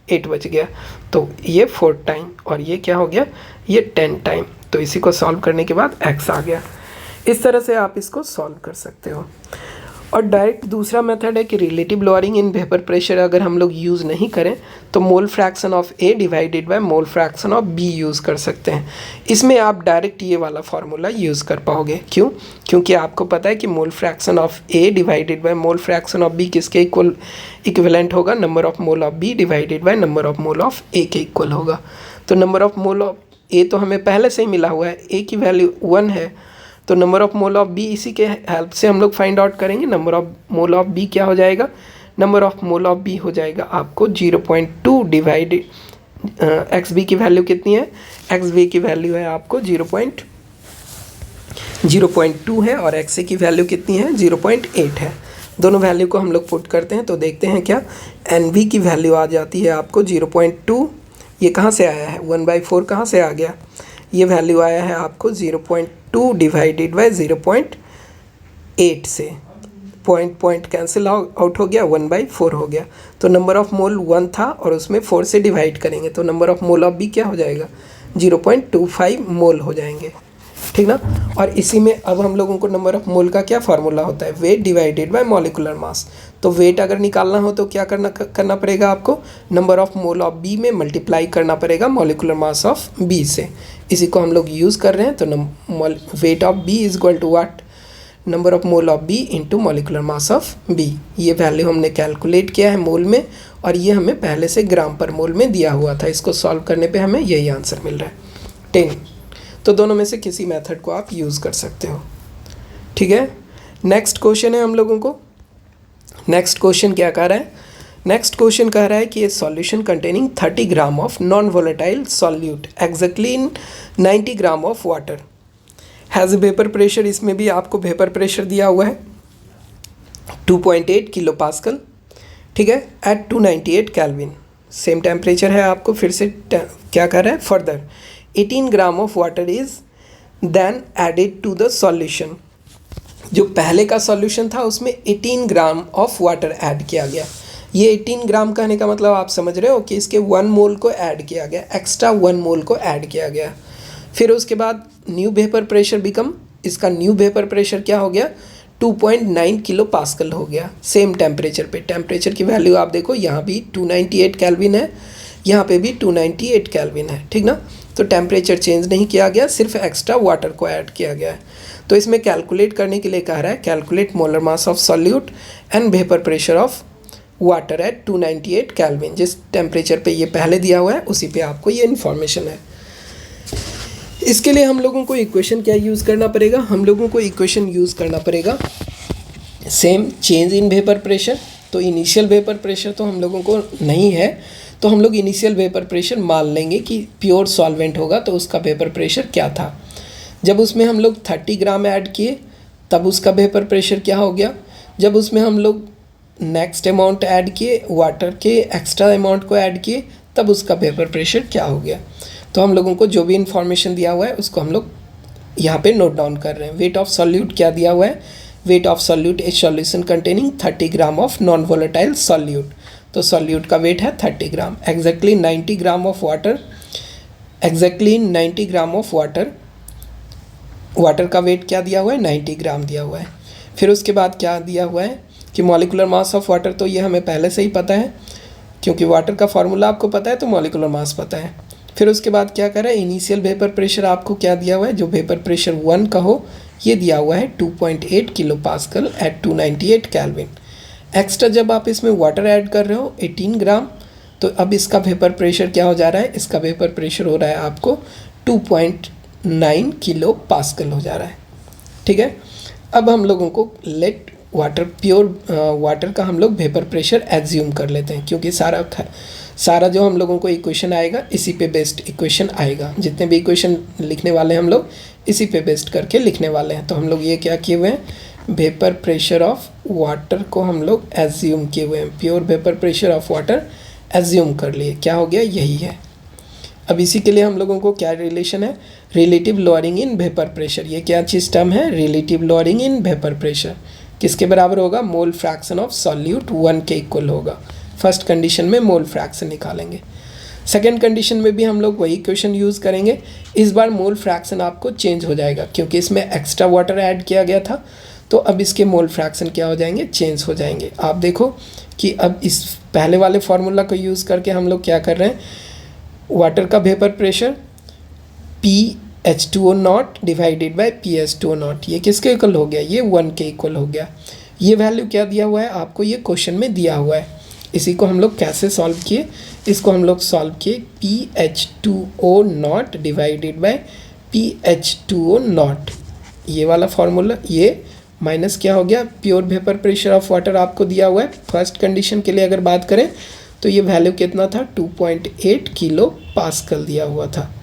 8 बच गया, तो ये 4 टाइम और ये क्या हो गया, ये 10 टाइम। तो इसी को सॉल्व करने के बाद x आ गया। इस तरह से आप इसको सॉल्व कर सकते हो। और डायरेक्ट दूसरा मेथड है कि relative lowering in vapour pressure अगर हम लोग यूज़ नहीं करें तो mole fraction of A divided by mole fraction of B use कर सकते हैं। इसमें आप डायरेक्ट ये वाला फार्मूला यूज़ कर पाओगे। क्यों? क्योंकि आपको पता है कि mole fraction of A divided by mole fraction of B किसके इक्विवेलेंट होगा, number of mole of B divided by number of mole of A के इक्वल होगा। तो number of mole of A तो हमें पहले से ही मिला हुआ है, ए की वैल्यू 1 है, तो number of mole of B इसी के हेल्प से हम लोग फाइंड आउट करेंगे। Number of mole of B क्या हो जाएगा, number of mole of B हो जाएगा आपको 0.2 डिवाइडेड एक्स बी की वैल्यू कितनी है, एक्स बी की वैल्यू है आपको 0.2 है और एक्स ए की वैल्यू कितनी है 0.8 है। दोनों वैल्यू को हम लोग पुट करते हैं तो देखते हैं क्या, एन बी की वैल्यू आ जाती है आपको 0.2, ये कहाँ से आया है 1/4 कहाँ से आ गया, ये वैल्यू आया है आपको 0.2 डिवाइडेड बाय 0.8 से, पॉइंट कैंसिल आउट हो गया, 1/4 हो गया। तो नंबर ऑफ मोल 1 था और उसमें 4 से डिवाइड करेंगे तो number of mole of B क्या हो जाएगा 0.25 मोल हो जाएंगे, ठीक ना। और इसी में अब हम लोगों को नंबर ऑफ मोल का क्या फार्मूला होता है, wait divided bye molecular mass. तो वेट अगर निकालना हो तो क्या करना पड़ेगा आपको, number of mole of B में मल्टीप्लाई करना पड़ेगा मॉलिक्यूलर मास ऑफ बी से। इसी को हम लोग यूज़ कर रहे हैं। तो weight of B is equal to what, number of mole of B into molecular mass of B. ये वैल्यू हमने कैलकुलेट किया है मोल में और ये हमें पहले से ग्राम पर मोल में दिया हुआ था। इसको सॉल्व करने पे हमें यही आंसर मिल रहा है 10। तो दोनों में से किसी मेथड को आप यूज़ कर सकते हो, ठीक है। नेक्स्ट क्वेश्चन है हम लोगों को, नेक्स्ट क्वेश्चन क्या कह रहा है, नेक्स्ट क्वेश्चन कह रहा है कि ए solution containing 30 gram of non volatile solute exactly in 90 gram of water has vapour pressure. इसमें भी आपको वेपर प्रेशर दिया हुआ है 2.8 किलो पास्कल, ठीक है, एट 298 केल्विन। सेम टेम्परेचर है आपको, फिर से क्या कर रहा है, further 18 gram of water is then added to the solution. जो पहले का सॉल्यूशन था उसमें 18 ग्राम ऑफ वाटर ऐड किया गया। ये 18 ग्राम कहने का मतलब आप समझ रहे हो कि इसके 1 मोल को ऐड किया गया, एक्स्ट्रा 1 मोल को ऐड किया गया। फिर उसके बाद न्यू वेपर प्रेशर बिकम, इसका न्यू वेपर प्रेशर क्या हो गया 2.9 किलो पास्कल हो गया। सेम टेम्परेचर पे, टेम्परेचर की वैल्यू आप देखो यहाँ भी 298 केल्विन है, यहाँ पे भी 298 केल्विन है, ठीक ना। तो टेम्परेचर चेंज नहीं किया गया, सिर्फ एक्स्ट्रा वाटर को ऐड किया गया है। तो इसमें कैलकुलेट करने के लिए कह रहा है calculate molar mass of solute and vapour pressure of water at 298 kelvin. जिस टेम्परेचर पे ये पहले दिया हुआ है उसी पे आपको ये इन्फॉर्मेशन है। इसके लिए हम लोगों को इक्वेशन क्या यूज़ करना पड़ेगा, हम लोगों को इक्वेशन यूज़ करना पड़ेगा same change in vapour pressure. तो इनिशियल वेपर प्रेशर तो हम लोगों को नहीं है, तो हम लोग इनिशियल वेपर प्रेशर मान लेंगे कि प्योर सॉल्वेंट होगा तो उसका वेपर प्रेशर क्या था। जब उसमें हम लोग 30 ग्राम ऐड किए तब उसका वेपर प्रेशर क्या हो गया। जब उसमें हम लोग नेक्स्ट अमाउंट ऐड किए, वाटर के एक्स्ट्रा अमाउंट को ऐड किए, तब उसका वेपर प्रेशर क्या हो गया। तो हम लोगों को जो भी इन्फॉर्मेशन दिया हुआ है उसको हम लोग यहाँ पे नोट डाउन कर रहे हैं। वेट ऑफ सॉल्यूट क्या दिया हुआ है, weight of solute a solution containing 30 gram of non volatile solute. तो सॉल्यूट का वेट है 30 gram, exactly 90 gram of water, exactly 90 gram of water, water का वेट क्या दिया हुआ है 90 ग्राम दिया हुआ है। फिर उसके बाद क्या दिया हुआ है कि मॉलिक्यूलर मास ऑफ वाटर, तो ये हमें पहले से ही पता है क्योंकि वाटर का फार्मूला आपको पता है तो मॉलिक्यूलर मास पता है। फिर उसके बाद क्या कर रहा है, इनिशियल वेपर प्रेशर आपको क्या दिया हुआ है, जो वेपर प्रेशर 1 का हो ये दिया हुआ है 2.8 kilo pascal at 298 Kelvin. Extra जब आप इसमें वाटर ऐड कर रहे हो 18 ग्राम, तो अब इसका वेपर प्रेशर क्या हो जा रहा है, इसका वेपर प्रेशर हो रहा है आपको 2.9 किलो पास्कल हो जा रहा है, ठीक है। अब हम लोगों को लेट वाटर, प्योर वाटर का हम लोग वेपर प्रेशर एज्यूम कर लेते हैं क्योंकि सारा जो हम लोगों को इक्वेशन आएगा इसी पे बेस्ड इक्वेशन आएगा। जितने भी इक्वेशन लिखने वाले हैं हम लोग इसी पे बेस्ड करके लिखने वाले हैं। तो हम लोग ये क्या किए हुए हैं, वेपर प्रेशर ऑफ वाटर को हम लोग एज्यूम किए हुए हैं, pure vapour pressure of water assume कर लिए, क्या हो गया यही है। अब इसी के लिए हम लोगों को क्या रिलेशन है, relative lowering in vapour pressure. ये क्या चीज़ टर्म है, relative lowering in vapour pressure किसके बराबर होगा, मोल फ्रैक्शन ऑफ सॉल्यूट 1 के इक्वल होगा। फर्स्ट कंडीशन में मोल फ्रैक्शन निकालेंगे, सेकेंड कंडीशन में भी हम लोग वही क्वेश्चन यूज़ करेंगे। इस बार मोल फ्रैक्शन आपको चेंज हो जाएगा क्योंकि इसमें एक्स्ट्रा वाटर ऐड किया गया था, तो अब इसके मोल फ्रैक्शन क्या हो जाएंगे, चेंज हो जाएंगे। आप देखो कि अब इस पहले वाले फार्मूला को यूज़ करके हम लोग क्या कर रहे हैं, वाटर का vapour pressure PH2O not divided by PS2O not, ये किसके इक्वल हो गया, ये 1 के इक्वल हो गया। ये वैल्यू क्या दिया हुआ है आपको, ये क्वेश्चन में दिया हुआ है। इसी को हम लोग कैसे सॉल्व किए, इसको हम लोग सॉल्व किए PH2O not divided by PH2O not, ये वाला फार्मूला, ये माइनस क्या हो गया, pure vapour pressure of water आपको दिया हुआ है। फर्स्ट कंडीशन के लिए अगर बात करें तो ये वैल्यू कितना था, 2.8 किलो पास्कल दिया हुआ था,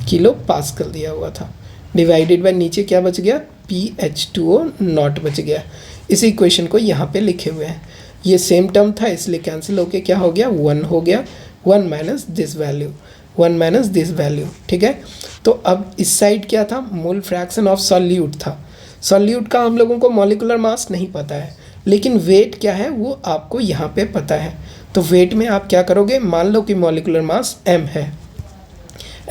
किलो पास्कल दिया हुआ था, डिवाइडेड बाय नीचे क्या बच गया, PH2O नॉट बच गया। इस इक्वेशन को यहाँ पे लिखे हुए हैं, ये सेम टर्म था इसलिए कैंसिल होके क्या हो गया, 1 हो गया, 1 minus this value, 1 minus this value, ठीक है। तो अब इस साइड क्या था, मोल फ्रैक्शन ऑफ सॉल्यूट था। सॉल्यूट का हम लोगों को मॉलिक्यूलर मास नहीं पता है, लेकिन वेट क्या है वो आपको यहाँ पे पता है। तो वेट में आप क्या करोगे, मान लो कि मॉलिक्यूलर मास m है,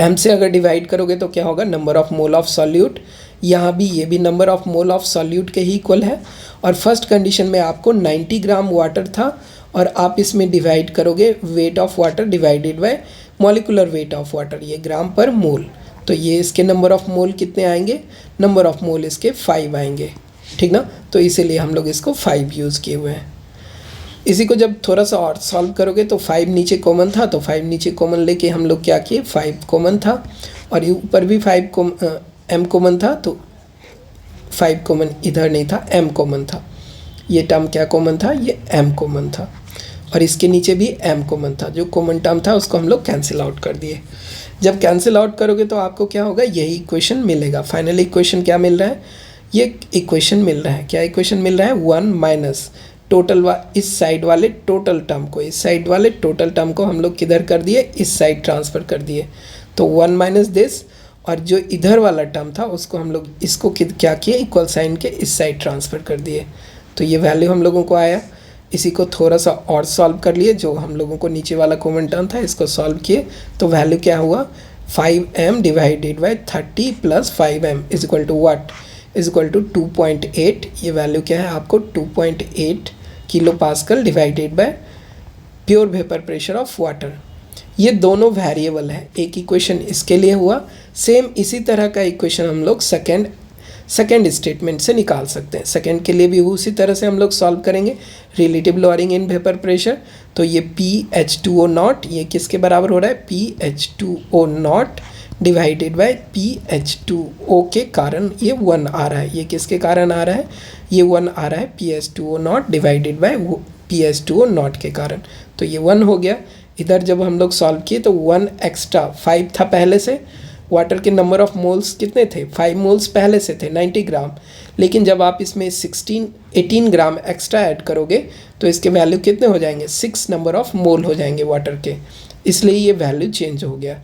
m से अगर डिवाइड करोगे तो क्या होगा, number of mole of solute, यहाँ भी ये भी number of mole of solute के ही इक्वल है। और फर्स्ट कंडीशन में आपको 90 ग्राम वाटर था और आप इसमें डिवाइड करोगे weight of water divided by molecular weight of water, ये ग्राम पर मोल, तो ये इसके नंबर ऑफ मोल कितने आएंगे, नंबर ऑफ मोल इसके 5 आएंगे, ठीक ना। तो इसीलिए हम लोग इसको 5 यूज़ किए हुए हैं। इसी को जब थोड़ा सा और सॉल्व करोगे तो 5 नीचे कॉमन था, तो 5 नीचे कॉमन लेके हम लोग क्या किए, 5 कॉमन था और ऊपर भी 5 m कॉमन था, तो 5 कॉमन इधर नहीं था, m कॉमन था। ये टर्म क्या कॉमन था, ये m कॉमन था और इसके नीचे भी m कॉमन था। जो कॉमन टर्म था उसको हम लोग कैंसिल आउट कर दिए। जब कैंसिल आउट करोगे तो आपको क्या होगा, यही इक्वेशन मिलेगा। फाइनली इक्वेशन क्या मिल रहा है, ये इक्वेशन मिल रहा है, क्या इक्वेशन मिल रहा है, 1 माइनस टोटल इस साइड वाले टोटल टर्म को, इस साइड वाले टोटल टर्म को हम लोग किधर कर दिए, इस साइड ट्रांसफ़र कर दिए। तो 1 माइनस दिस, और जो इधर वाला टर्म था उसको हम लोग इसको क्या किए, इक्वल साइन के इस साइड ट्रांसफ़र कर दिए। तो ये वैल्यू हम लोगों को आया। इसी को थोड़ा सा और सॉल्व कर लिए, जो हम लोगों को नीचे वाला कॉमन टर्म था इसको सॉल्व किए, तो वैल्यू क्या हुआ, 5m divided by 30 plus 5m is equal to what, is equal to 2.8। ये वैल्यू क्या है आपको, 2.8 kilo pascal divided by pure vapour pressure of water. ये दोनों वेरिएबल है, एक इक्वेशन इसके लिए हुआ, सेम इसी तरह का इक्वेशन हम लोग सेकेंड स्टेटमेंट से निकाल सकते हैं। सेकेंड के लिए भी उसी तरह से हम लोग सॉल्व करेंगे, relative lowering in vapour pressure. तो ये PH2O नॉट, ये किसके बराबर हो रहा है, PH2O not divided by PH2O के कारण ये 1 आ रहा है। ये किसके कारण आ रहा है, ये 1 आ रहा है PH2O not divided by PH2O not के कारण, तो ये 1 हो गया। इधर जब हम लोग सॉल्व किए तो 1 एक्स्ट्रा, 5 था पहले से, वाटर के नंबर ऑफ मोल्स कितने थे, 5 मोल्स पहले से थे 90 ग्राम, लेकिन जब आप इसमें 18 ग्राम एक्स्ट्रा ऐड करोगे तो इसके वैल्यू कितने हो जाएंगे, 6 नंबर ऑफ मोल हो जाएंगे वाटर के, इसलिए ये वैल्यू चेंज हो गया,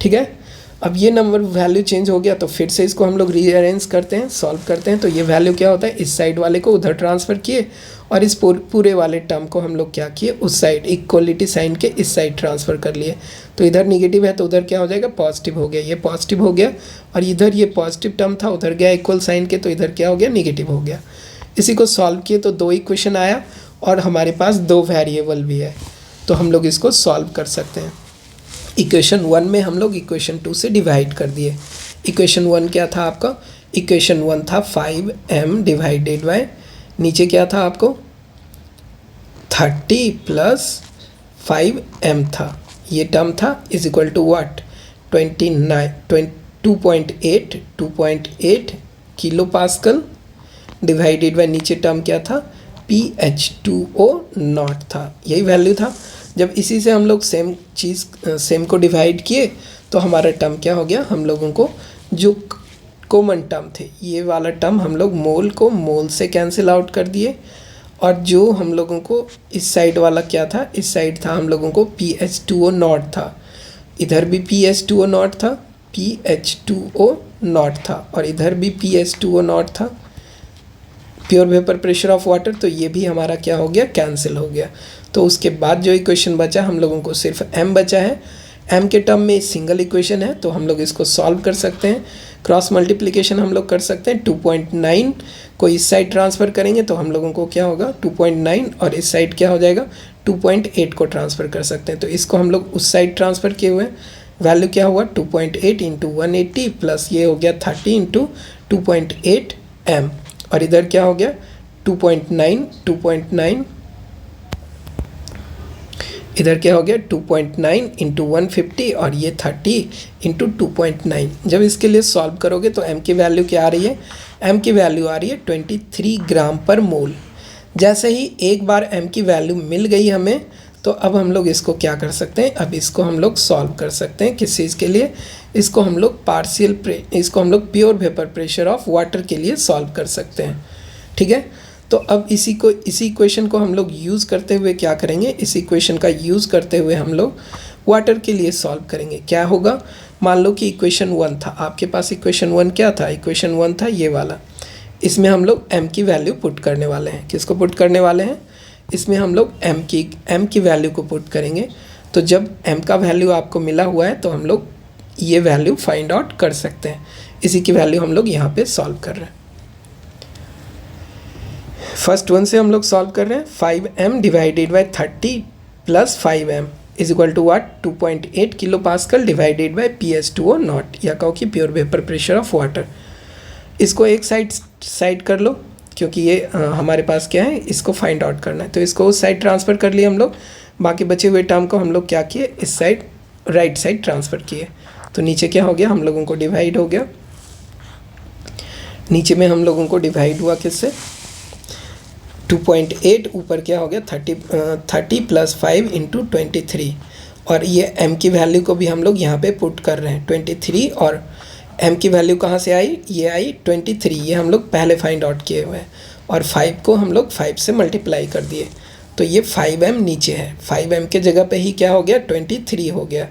ठीक है। अब ये नंबर वैल्यू चेंज हो गया तो फिर से इसको हम लोग रीअरेंज करते हैं, सॉल्व करते हैं। तो ये वैल्यू क्या होता है, इस साइड वाले को उधर ट्रांसफ़र किए और इस पूरे वाले टर्म को हम लोग क्या किए, उस साइड इक्वलिटी साइन के इस साइड ट्रांसफ़र कर लिए। तो इधर निगेटिव है तो उधर क्या हो जाएगा, पॉजिटिव हो गया, ये पॉजिटिव हो गया, और इधर ये पॉजिटिव टर्म था उधर गया इक्वल साइन के, तो इधर क्या हो गया, निगेटिव हो गया। इसी को सॉल्व किए तो 2 इक्वेशन आया और हमारे पास 2 वेरिएबल भी है, तो हम लोग इसको सॉल्व कर सकते हैं। इक्वेशन 1 में हम लोग इक्वेशन 2 से डिवाइड कर दिए। इक्वेशन 1 क्या था आपका, इक्वेशन 1 था 5m डिवाइडेड बाय, नीचे क्या था आपको 30 प्लस 5m था, ये टर्म था, is equal to what, 2.8 kilo pascal divided by नीचे टर्म क्या था, PH2O नॉट था, यही वैल्यू था। जब इसी से हम लोग सेम को डिवाइड किए तो हमारा टर्म क्या हो गया, हम लोगों को जो कॉमन टर्म थे, ये वाला टर्म हम लोग मोल को मोल से कैंसिल आउट कर दिए, और जो हम लोगों को इस साइड वाला क्या था, इस साइड था हम लोगों को PH2O नॉट था, इधर भी PH2O नॉट था, PH2O नॉट था, और इधर भी PH2O नॉट था, pure vapour pressure of water. तो ये भी हमारा क्या हो गया, कैंसिल हो गया। तो उसके बाद जो इक्वेशन बचा हम लोगों को सिर्फ m बचा है, m के टर्म में सिंगल इक्वेशन है तो हम लोग इसको सॉल्व कर सकते हैं। क्रॉस मल्टीप्लिकेशन हम लोग कर सकते हैं। 2.9 को इस साइड ट्रांसफ़र करेंगे तो हम लोगों को क्या होगा 2.9, और इस साइड क्या हो जाएगा 2.8 को ट्रांसफ़र कर सकते हैं। तो इसको हम लोग उस साइड ट्रांसफ़र किए हुए हैं, वैल्यू क्या हुआ 2.8 इंटू 180 प्लस ये हो गया 30 इंटू 2.8 m, और इधर क्या हो गया 2.9 इधर क्या हो गया 2.9 इंटू 150 और ये 30 इंटू 2.9। जब इसके लिए सॉल्व करोगे तो m की वैल्यू क्या आ रही है, m की वैल्यू आ रही है 23 ग्राम पर मोल। जैसे ही एक बार m की वैल्यू मिल गई हमें, तो अब हम लोग इसको क्या कर सकते हैं, अब इसको हम लोग सॉल्व कर सकते हैं। किस चीज़ के लिए, इसको हम लोग इसको हम लोग pure vapour pressure of water के लिए सॉल्व कर सकते हैं। ठीक है, तो अब इसी इक्वेशन को हम लोग यूज़ करते हुए क्या करेंगे, इस इक्वेशन का यूज़ करते हुए हम लोग वाटर के लिए सॉल्व करेंगे। क्या होगा, मान लो कि इक्वेशन 1 था आपके पास, इक्वेशन 1 क्या था, इक्वेशन 1 था ये वाला। इसमें हम लोग m की वैल्यू पुट करने वाले हैं। किसको पुट करने वाले हैं, इसमें हम लोग m की वैल्यू को पुट करेंगे। तो जब m का वैल्यू आपको मिला हुआ है तो हम लोग ये वैल्यू फाइंड आउट कर सकते हैं। इसी की वैल्यू हम लोग यहाँ पे सॉल्व कर रहे हैं। फर्स्ट वन से हम लोग सॉल्व कर रहे हैं। 5m divided by 30 plus 5m is equal to what 2.8 kilo pascal divided by PS2O not, या कहो कि pure vapour pressure of water. इसको एक साइड कर लो, क्योंकि ये हमारे पास क्या है, इसको फाइंड आउट करना है। तो इसको उस साइड ट्रांसफ़र कर लिए हम लोग, बाकी बचे हुए टर्म को हम लोग क्या किए, इस साइड राइट साइड ट्रांसफ़र किए। तो नीचे क्या हो गया, हम लोगों को डिवाइड हो गया, नीचे में हम लोगों को डिवाइड हुआ किससे 2.8, ऊपर क्या हो गया 30 प्लस 5 इंटू 23, और ये m की वैल्यू को भी हम लोग यहाँ पे पुट कर रहे हैं 23, और m की वैल्यू कहाँ से आई, ये आई 23, ये हम लोग पहले फाइंड आउट किए हुए हैं, और 5 को हम लोग 5 से मल्टीप्लाई कर दिए। तो ये 5m नीचे है, 5m के जगह पे ही क्या हो गया 23 हो गया,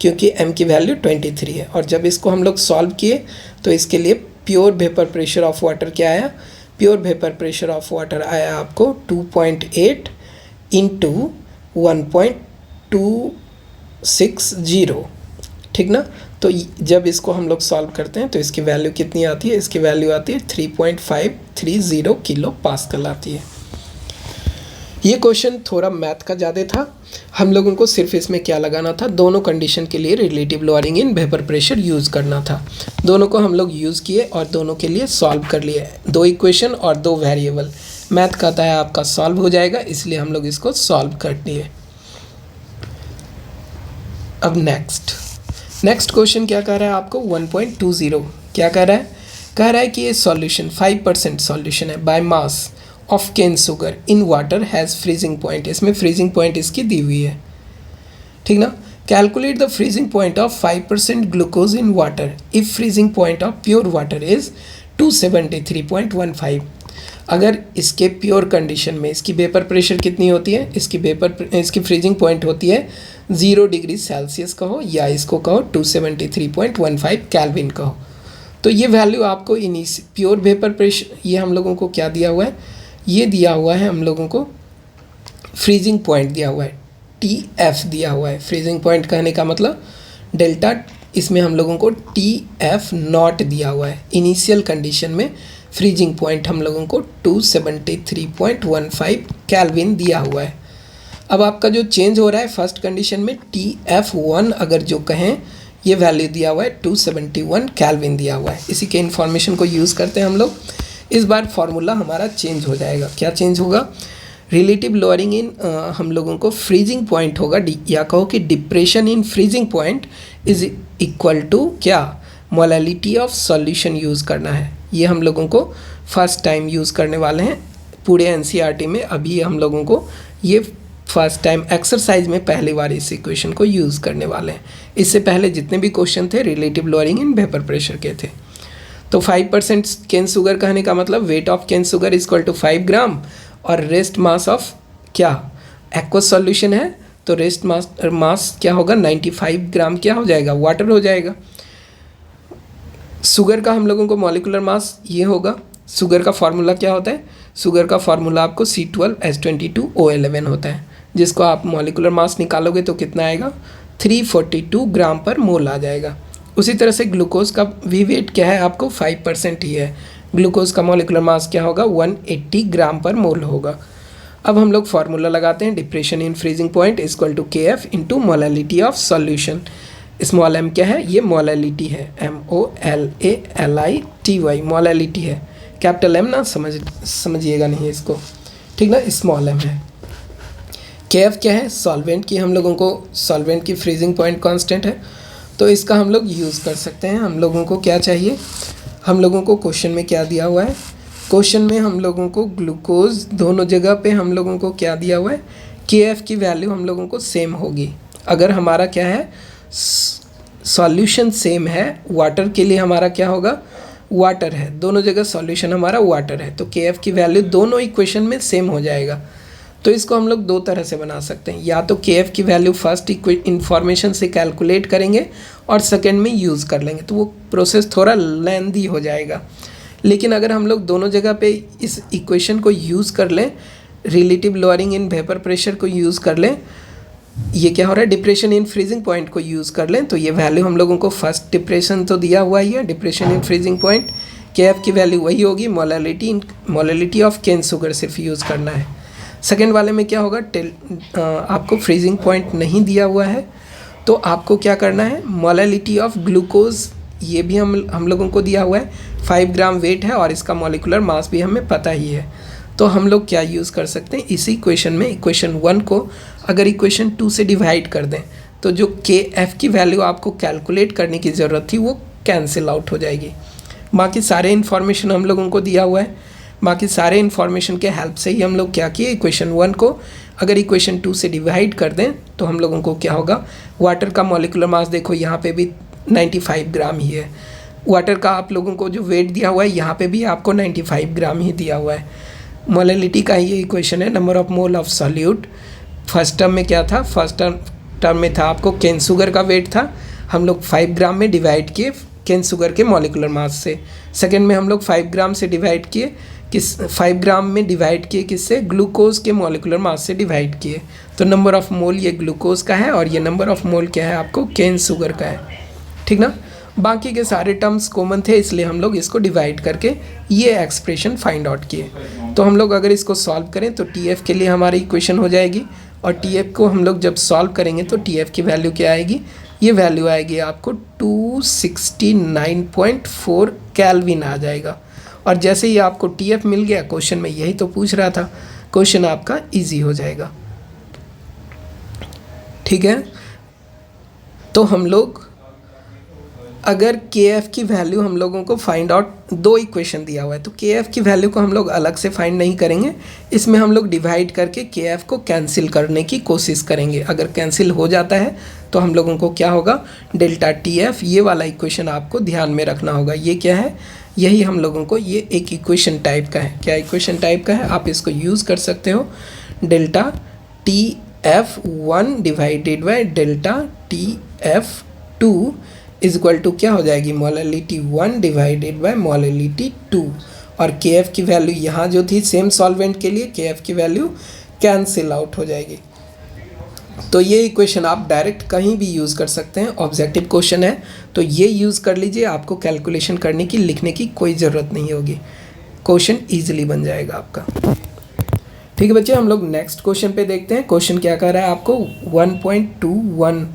क्योंकि m की वैल्यू 23 है। और जब इसको हम लोग सॉल्व किए तो इसके लिए pure vapour pressure of water क्या आया, pure vapour pressure of water आया आपको 2.8 इंटू 1.260, ठीक ना। तो जब इसको हम लोग सॉल्व करते हैं तो इसकी वैल्यू कितनी आती है, इसकी वैल्यू आती है 3.530 किलो पास्कल आती है। ये क्वेश्चन थोड़ा मैथ का ज़्यादा था, हम लोगों को सिर्फ इसमें क्या लगाना था, दोनों कंडीशन के लिए relative lowering in vapour pressure use करना था। दोनों को हम लोग यूज़ किए और दोनों के लिए सॉल्व कर लिए, 2 इक्वेशन और 2 वेरिएबल। मैथ कहता है आपका सॉल्व हो जाएगा, इसलिए हम लोग इसको सॉल्व कर लिए। अब नेक्स्ट क्वेश्चन क्या कह रहा है आपको 1.20, क्या कह रहा है कि ये सॉल्यूशन 5% सॉल्यूशन है by mass of cane sugar in water has freezing point. इसमें फ्रीजिंग पॉइंट इसकी दी हुई है, ठीक ना। Calculate the freezing point of 5% glucose in water if freezing point of pure water is 273.15। अगर इसके प्योर कंडीशन में इसकी वेपर प्रेशर कितनी होती है, इसकी फ्रीजिंग पॉइंट होती है 0 डिग्री सेल्सियस कहो, या इसको कहो 273.15 केल्विन कहो। तो ये वैल्यू आपको प्योर वेपर प्रेशर, ये हम लोगों को क्या दिया हुआ है, ये दिया हुआ है हम लोगों को फ्रीजिंग पॉइंट दिया हुआ है, TF दिया हुआ है। फ्रीजिंग पॉइंट कहने का मतलब डेल्टा, इसमें हम लोगों को TF नॉट दिया हुआ है। इनिशियल कंडीशन में फ्रीजिंग पॉइंट हम लोगों को 273.15 केल्विन दिया हुआ है। अब आपका जो चेंज हो रहा है फर्स्ट कंडीशन में TF1 अगर जो कहें, ये वैल्यू दिया हुआ है 271 केल्विन दिया हुआ है। इसी के इन्फॉर्मेशन को यूज़ करते हैं हम लोग। इस बार फार्मूला हमारा चेंज हो जाएगा। क्या चेंज होगा, रिलेटिव लोअरिंग इन हम लोगों को फ्रीजिंग पॉइंट होगा, या कहो कि depression in freezing point is equal to क्या, मोलैलिटी ऑफ सॉल्यूशन यूज़ करना है। ये हम लोगों को फर्स्ट टाइम यूज़ करने वाले हैं पूरे NCERT में। अभी हम लोगों को ये फर्स्ट टाइम एक्सरसाइज में पहली बार इस इक्वेशन को यूज़ करने वाले हैं। इससे पहले जितने भी क्वेश्चन थे relative lowering in vapour pressure के थे। तो 5% केन शुगर कहने का मतलब weight of cane sugar is equal to 5 gram, और रेस्ट मास ऑफ क्या, एक्वस सॉल्यूशन है तो रेस्ट मास क्या होगा 95 ग्राम क्या हो जाएगा, वाटर हो जाएगा। शुगर का हम लोगों को मॉलिकुलर मास ये होगा। शुगर का फार्मूला क्या होता है, शुगर का फार्मूला आपको C12H22O11 होता है, जिसको आप मॉलिकुलर मास निकालोगे तो कितना आएगा 342 ग्राम पर मोल आ जाएगा। उसी तरह से ग्लूकोज का भी वेट क्या है आपको 5% ही है। ग्लूकोज का मॉलिक्यूलर मास क्या होगा 180 ग्राम पर मोल होगा। अब हम लोग फार्मूला लगाते हैं, depression in freezing point equal to K F into molality of solution. Small M क्या है, ये मोलैलिटी है, MOLALITY मोलैलिटी है। कैपिटल एम ना समझिएगा नहीं इसको, ठीक ना, स्मॉल एम है। के एफ क्या है, सॉल्वेंट की, हम लोगों को सॉल्वेंट की फ्रीजिंग पॉइंट कांस्टेंट है, तो इसका हम लोग यूज़ कर सकते हैं। हम लोगों को क्या चाहिए, हम लोगों को क्वेश्चन में क्या दिया हुआ है, क्वेश्चन में हम लोगों को ग्लूकोज दोनों जगह पे हम लोगों को क्या दिया हुआ है, के एफ की वैल्यू हम लोगों को सेम होगी। अगर हमारा क्या है सॉल्यूशन सेम है, वाटर के लिए हमारा क्या होगा, वाटर है, दोनों जगह सॉल्यूशन हमारा वाटर है, तो के एफ की वैल्यू दोनों इक्वेशन में सेम हो जाएगा। तो इसको हम लोग दो तरह से बना सकते हैं, या तो के एफ की वैल्यू फर्स्ट इन्फॉर्मेशन से कैलकुलेट करेंगे और सेकेंड में यूज़ कर लेंगे, तो वो प्रोसेस थोड़ा लेंदी हो जाएगा। लेकिन अगर हम लोग दोनों जगह पे इस इक्वेशन को यूज़ कर लें, relative lowering in vapour pressure को यूज़ कर लें, ये क्या हो रहा है डिप्रेशन इन फ्रीजिंग पॉइंट को यूज़ कर लें, तो ये वैल्यू हम लोगों को फर्स्ट डिप्रेशन तो दिया हुआ ही है, डिप्रेशन इन फ्रीजिंग पॉइंट, के एफ की वैल्यू वही होगी, मोलैलिटी ऑफ केन शुगर सिर्फ यूज़ करना है। सेकेंड वाले में क्या होगा, आपको फ्रीजिंग पॉइंट नहीं दिया हुआ है, तो आपको क्या करना है, मोलैलिटी ऑफ ग्लूकोज, ये भी हम लोगों को दिया हुआ है, 5 ग्राम वेट है और इसका मॉलिक्यूलर मास भी हमें पता ही है। तो हम लोग क्या यूज़ कर सकते हैं, इसी इक्वेशन में इक्वेशन 1 को अगर इक्वेशन 2 से डिवाइड कर दें, तो जो के एफ की वैल्यू आपको कैलकुलेट करने की ज़रूरत थी वो कैंसिल आउट हो जाएगी। बाकी सारे इन्फॉर्मेशन हम लोगों को दिया हुआ है, बाकी सारे इन्फॉर्मेशन के हेल्प से ही हम लोग क्या किए, इक्वेशन 1 को अगर इक्वेशन 2 से डिवाइड कर दें तो हम लोगों को क्या होगा, वाटर का मॉलिक्यूलर मास देखो यहाँ पे भी 95 ग्राम ही है, वाटर का आप लोगों को जो वेट दिया हुआ है यहाँ पे भी आपको 95 ग्राम ही दिया हुआ है। मोलैलिटी का ये इक्वेशन है, number of mole of solute. First term में क्या था, फर्स्ट टर्म में था आपको केन शुगर का वेट था, हम लोग 5 ग्राम में डिवाइड किए केन शुगर के मॉलिक्यूलर मास से। सेकेंड में हम लोग 5 ग्राम से डिवाइड किए, 5 ग्राम में डिवाइड किए किससे, ग्लूकोज के मॉलिक्यूलर मास से डिवाइड किए, तो नंबर ऑफ मोल ये ग्लूकोज का है और ये नंबर ऑफ मोल क्या है आपको केन शुगर का है, ठीक ना। बाकी के सारे टर्म्स कॉमन थे, इसलिए हम लोग इसको डिवाइड करके ये एक्सप्रेशन फाइंड आउट किए। तो हम लोग अगर इसको सॉल्व करें तो टी एफ के लिए हमारी इक्वेशन हो जाएगी, और टी एफ को हम लोग जब सॉल्व करेंगे तो टी एफ की वैल्यू क्या आएगी, ये वैल्यू आएगी आपको 269.4 केल्विन आ जाएगा। और जैसे ही आपको टी एफ मिल गया, क्वेश्चन में यही तो पूछ रहा था, क्वेश्चन आपका इजी हो जाएगा, ठीक है। तो हम लोग अगर के एफ की वैल्यू हम लोगों को फाइंड आउट, दो इक्वेशन दिया हुआ है, तो के एफ की वैल्यू को हम लोग अलग से फाइंड नहीं करेंगे, इसमें हम लोग डिवाइड करके के एफ को कैंसिल करने की कोशिश करेंगे। अगर कैंसिल हो जाता है तो हम लोगों को क्या होगा, डेल्टा टी एफ, ये वाला इक्वेशन आपको ध्यान में रखना होगा। ये क्या है, यही हम लोगों को, ये एक इक्वेशन टाइप का है। क्या इक्वेशन टाइप का है, आप इसको यूज़ कर सकते हो, delta T F 1 divided by delta T F 2 is equal to क्या हो जाएगी, मोलैलिटी 1 डिवाइडेड बाय मोलैलिटी 2, और के एफ की वैल्यू यहाँ जो थी सेम सॉल्वेंट के लिए के एफ की वैल्यू कैंसिल आउट हो जाएगी। तो ये इक्वेशन आप डायरेक्ट कहीं भी यूज़ कर सकते हैं, ऑब्जेक्टिव क्वेश्चन है तो ये यूज़ कर लीजिए, आपको कैलकुलेशन करने की, लिखने की कोई ज़रूरत नहीं होगी, क्वेश्चन ईजिली बन जाएगा आपका। ठीक है बच्चे, हम लोग नेक्स्ट क्वेश्चन पे देखते हैं। क्वेश्चन क्या कह रहा है आपको, 1.21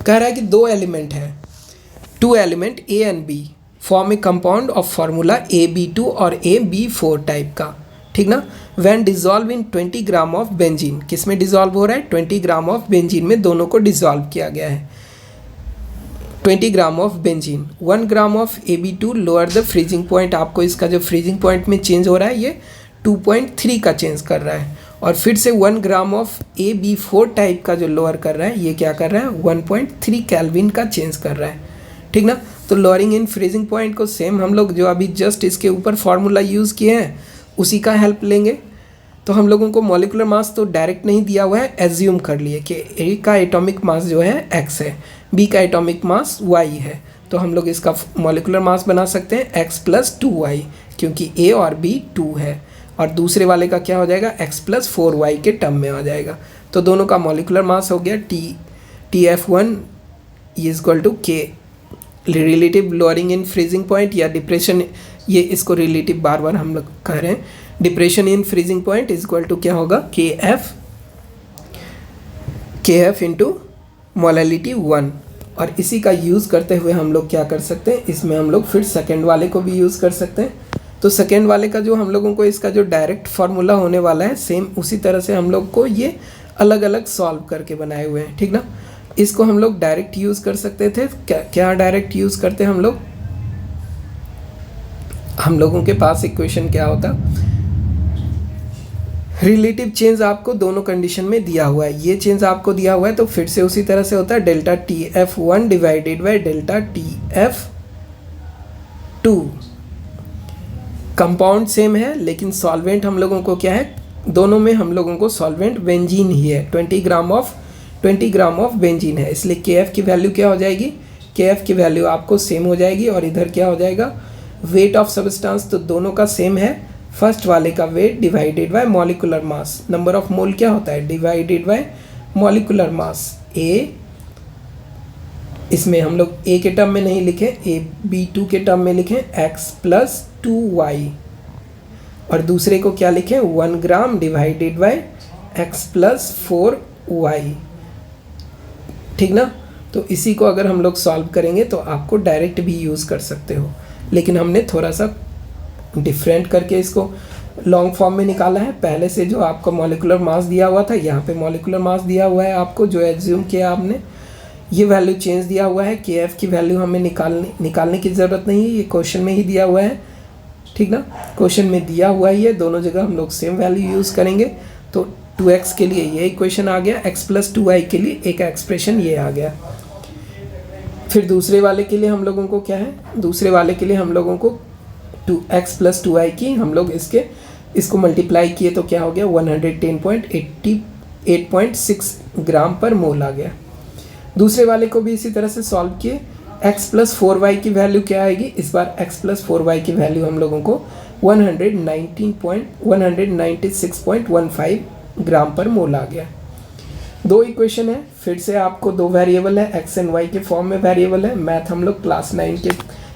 कह रहा है कि दो एलिमेंट है, 2 element A and B form A compound of formula AB2 और AB4 टाइप का, ठीक ना। When dissolve in 20 gram of benzene, किस में डिजॉल्व हो रहा है, 20 ग्राम ऑफ बेंजीन में, दोनों को डिजॉल्व किया गया है। 20 gram of benzene, 1 gram of AB2 lower the freezing point, आपको इसका जो फ्रीजिंग पॉइंट में चेंज हो रहा है ये 2.3 का चेंज कर रहा है, और फिर से 1 ग्राम ऑफ AB4 टाइप का जो लोअर कर रहा है ये क्या कर रहा है, 1.3 केल्विन का चेंज कर रहा है, ठीक ना। तो लोअरिंग इन फ्रीजिंग पॉइंट को सेम हम लोग जो अभी जस्ट इसके ऊपर फार्मूला यूज़ किए हैं उसी का हेल्प लेंगे। तो हम लोगों को मॉलिक्यूलर मास तो डायरेक्ट नहीं दिया हुआ है, एज्यूम कर लिए कि ए का एटॉमिक मास जो है x है, बी का एटॉमिक मास y है, तो हम लोग इसका मॉलिक्यूलर मास बना सकते हैं x + 2y, क्योंकि a और b 2 है, और दूसरे वाले का क्या हो जाएगा, x + 4y के टर्म में आ जाएगा। तो दोनों का मॉलिक्यूलर मास हो गया TF1 इज इक्वल टू के रिलेटिव लोअरिंग इन फ्रीजिंग पॉइंट या डिप्रेशन, ये इसको रिलेटिव बार बार हम लोग कह रहे हैं, depression in freezing point is equal to क्या होगा, के एफ इंटू मोलैलिटी 1। और इसी का यूज़ करते हुए हम लोग क्या कर सकते हैं, इसमें हम लोग फिर सेकेंड वाले को भी यूज़ कर सकते हैं। तो सेकेंड वाले का जो हम लोगों को इसका जो डायरेक्ट फार्मूला होने वाला है, सेम उसी तरह से हम लोग को ये अलग अलग सॉल्व करके बनाए हुए हैं, ठीक ना। इसको हम लोग डायरेक्ट यूज़ कर सकते थे, क्या डायरेक्ट यूज़ करते हैं हम लोग, हम लोगों के पास इक्वेशन क्या होता, रिलेटिव चेंज आपको दोनों कंडीशन में दिया हुआ है, ये चेंज आपको दिया हुआ है, तो फिर से उसी तरह से होता है delta TF1 divided by delta TF2। Compound same है लेकिन सॉल्वेंट हम लोगों को क्या है, दोनों में हम लोगों को सॉल्वेंट बेंजीन ही है, 20 ग्राम ऑफ बेंजीन है, इसलिए KF की वैल्यू क्या हो जाएगी, KF की वैल्यू आपको सेम हो जाएगी। और इधर क्या हो जाएगा, वेट ऑफ सब्सटेंस, तो दोनों का सेम है, फर्स्ट वाले का wait divided bye molecular mass, number of मोल क्या होता है डिवाइडेड बाय मॉलिक्यूलर मास ए, इसमें हम लोग A के टर्म में नहीं लिखें, AB2 के टर्म में लिखें x+2y, और दूसरे को क्या लिखें 1 ग्राम डिवाइडेड बाय x+4y, ठीक ना। तो इसी को अगर हम लोग सॉल्व करेंगे तो आपको डायरेक्ट भी यूज़ कर सकते हो, लेकिन हमने थोड़ा सा डिफरेंट करके इसको लॉन्ग फॉर्म में निकाला है। पहले से जो आपको मॉलिक्यूलर मास दिया हुआ था, यहाँ पे मॉलिक्यूलर मास दिया हुआ है आपको, जो एज्यूम किया आपने, ये वैल्यू चेंज दिया हुआ है, KF की वैल्यू हमें निकालने की ज़रूरत नहीं है, ये क्वेश्चन में ही दिया हुआ है, ठीक ना, क्वेश्चन में दिया हुआ है, ये दोनों जगह हम लोग सेम वैल्यू यूज़ करेंगे। तो 2x के लिए ये इक्वेशन आ गया, x+2y के लिए एक एक्सप्रेशन ये आ गया। फिर दूसरे वाले के लिए हम लोगों को क्या है, दूसरे वाले के लिए हम लोगों को 2x+2y की हम लोग इसको मल्टीप्लाई किए तो क्या हो गया, 110.88.6 ग्राम पर मोल आ गया। दूसरे वाले को भी इसी तरह से सॉल्व किए, x+4y की वैल्यू क्या आएगी, इस बार x+4y की वैल्यू हम लोगों को 196.15 ग्राम पर मोल आ गया। दो इक्वेशन है, फिर से आपको दो वेरिएबल है, x एंड y के फॉर्म में वेरिएबल है। मैथ हम लोग क्लास 9 के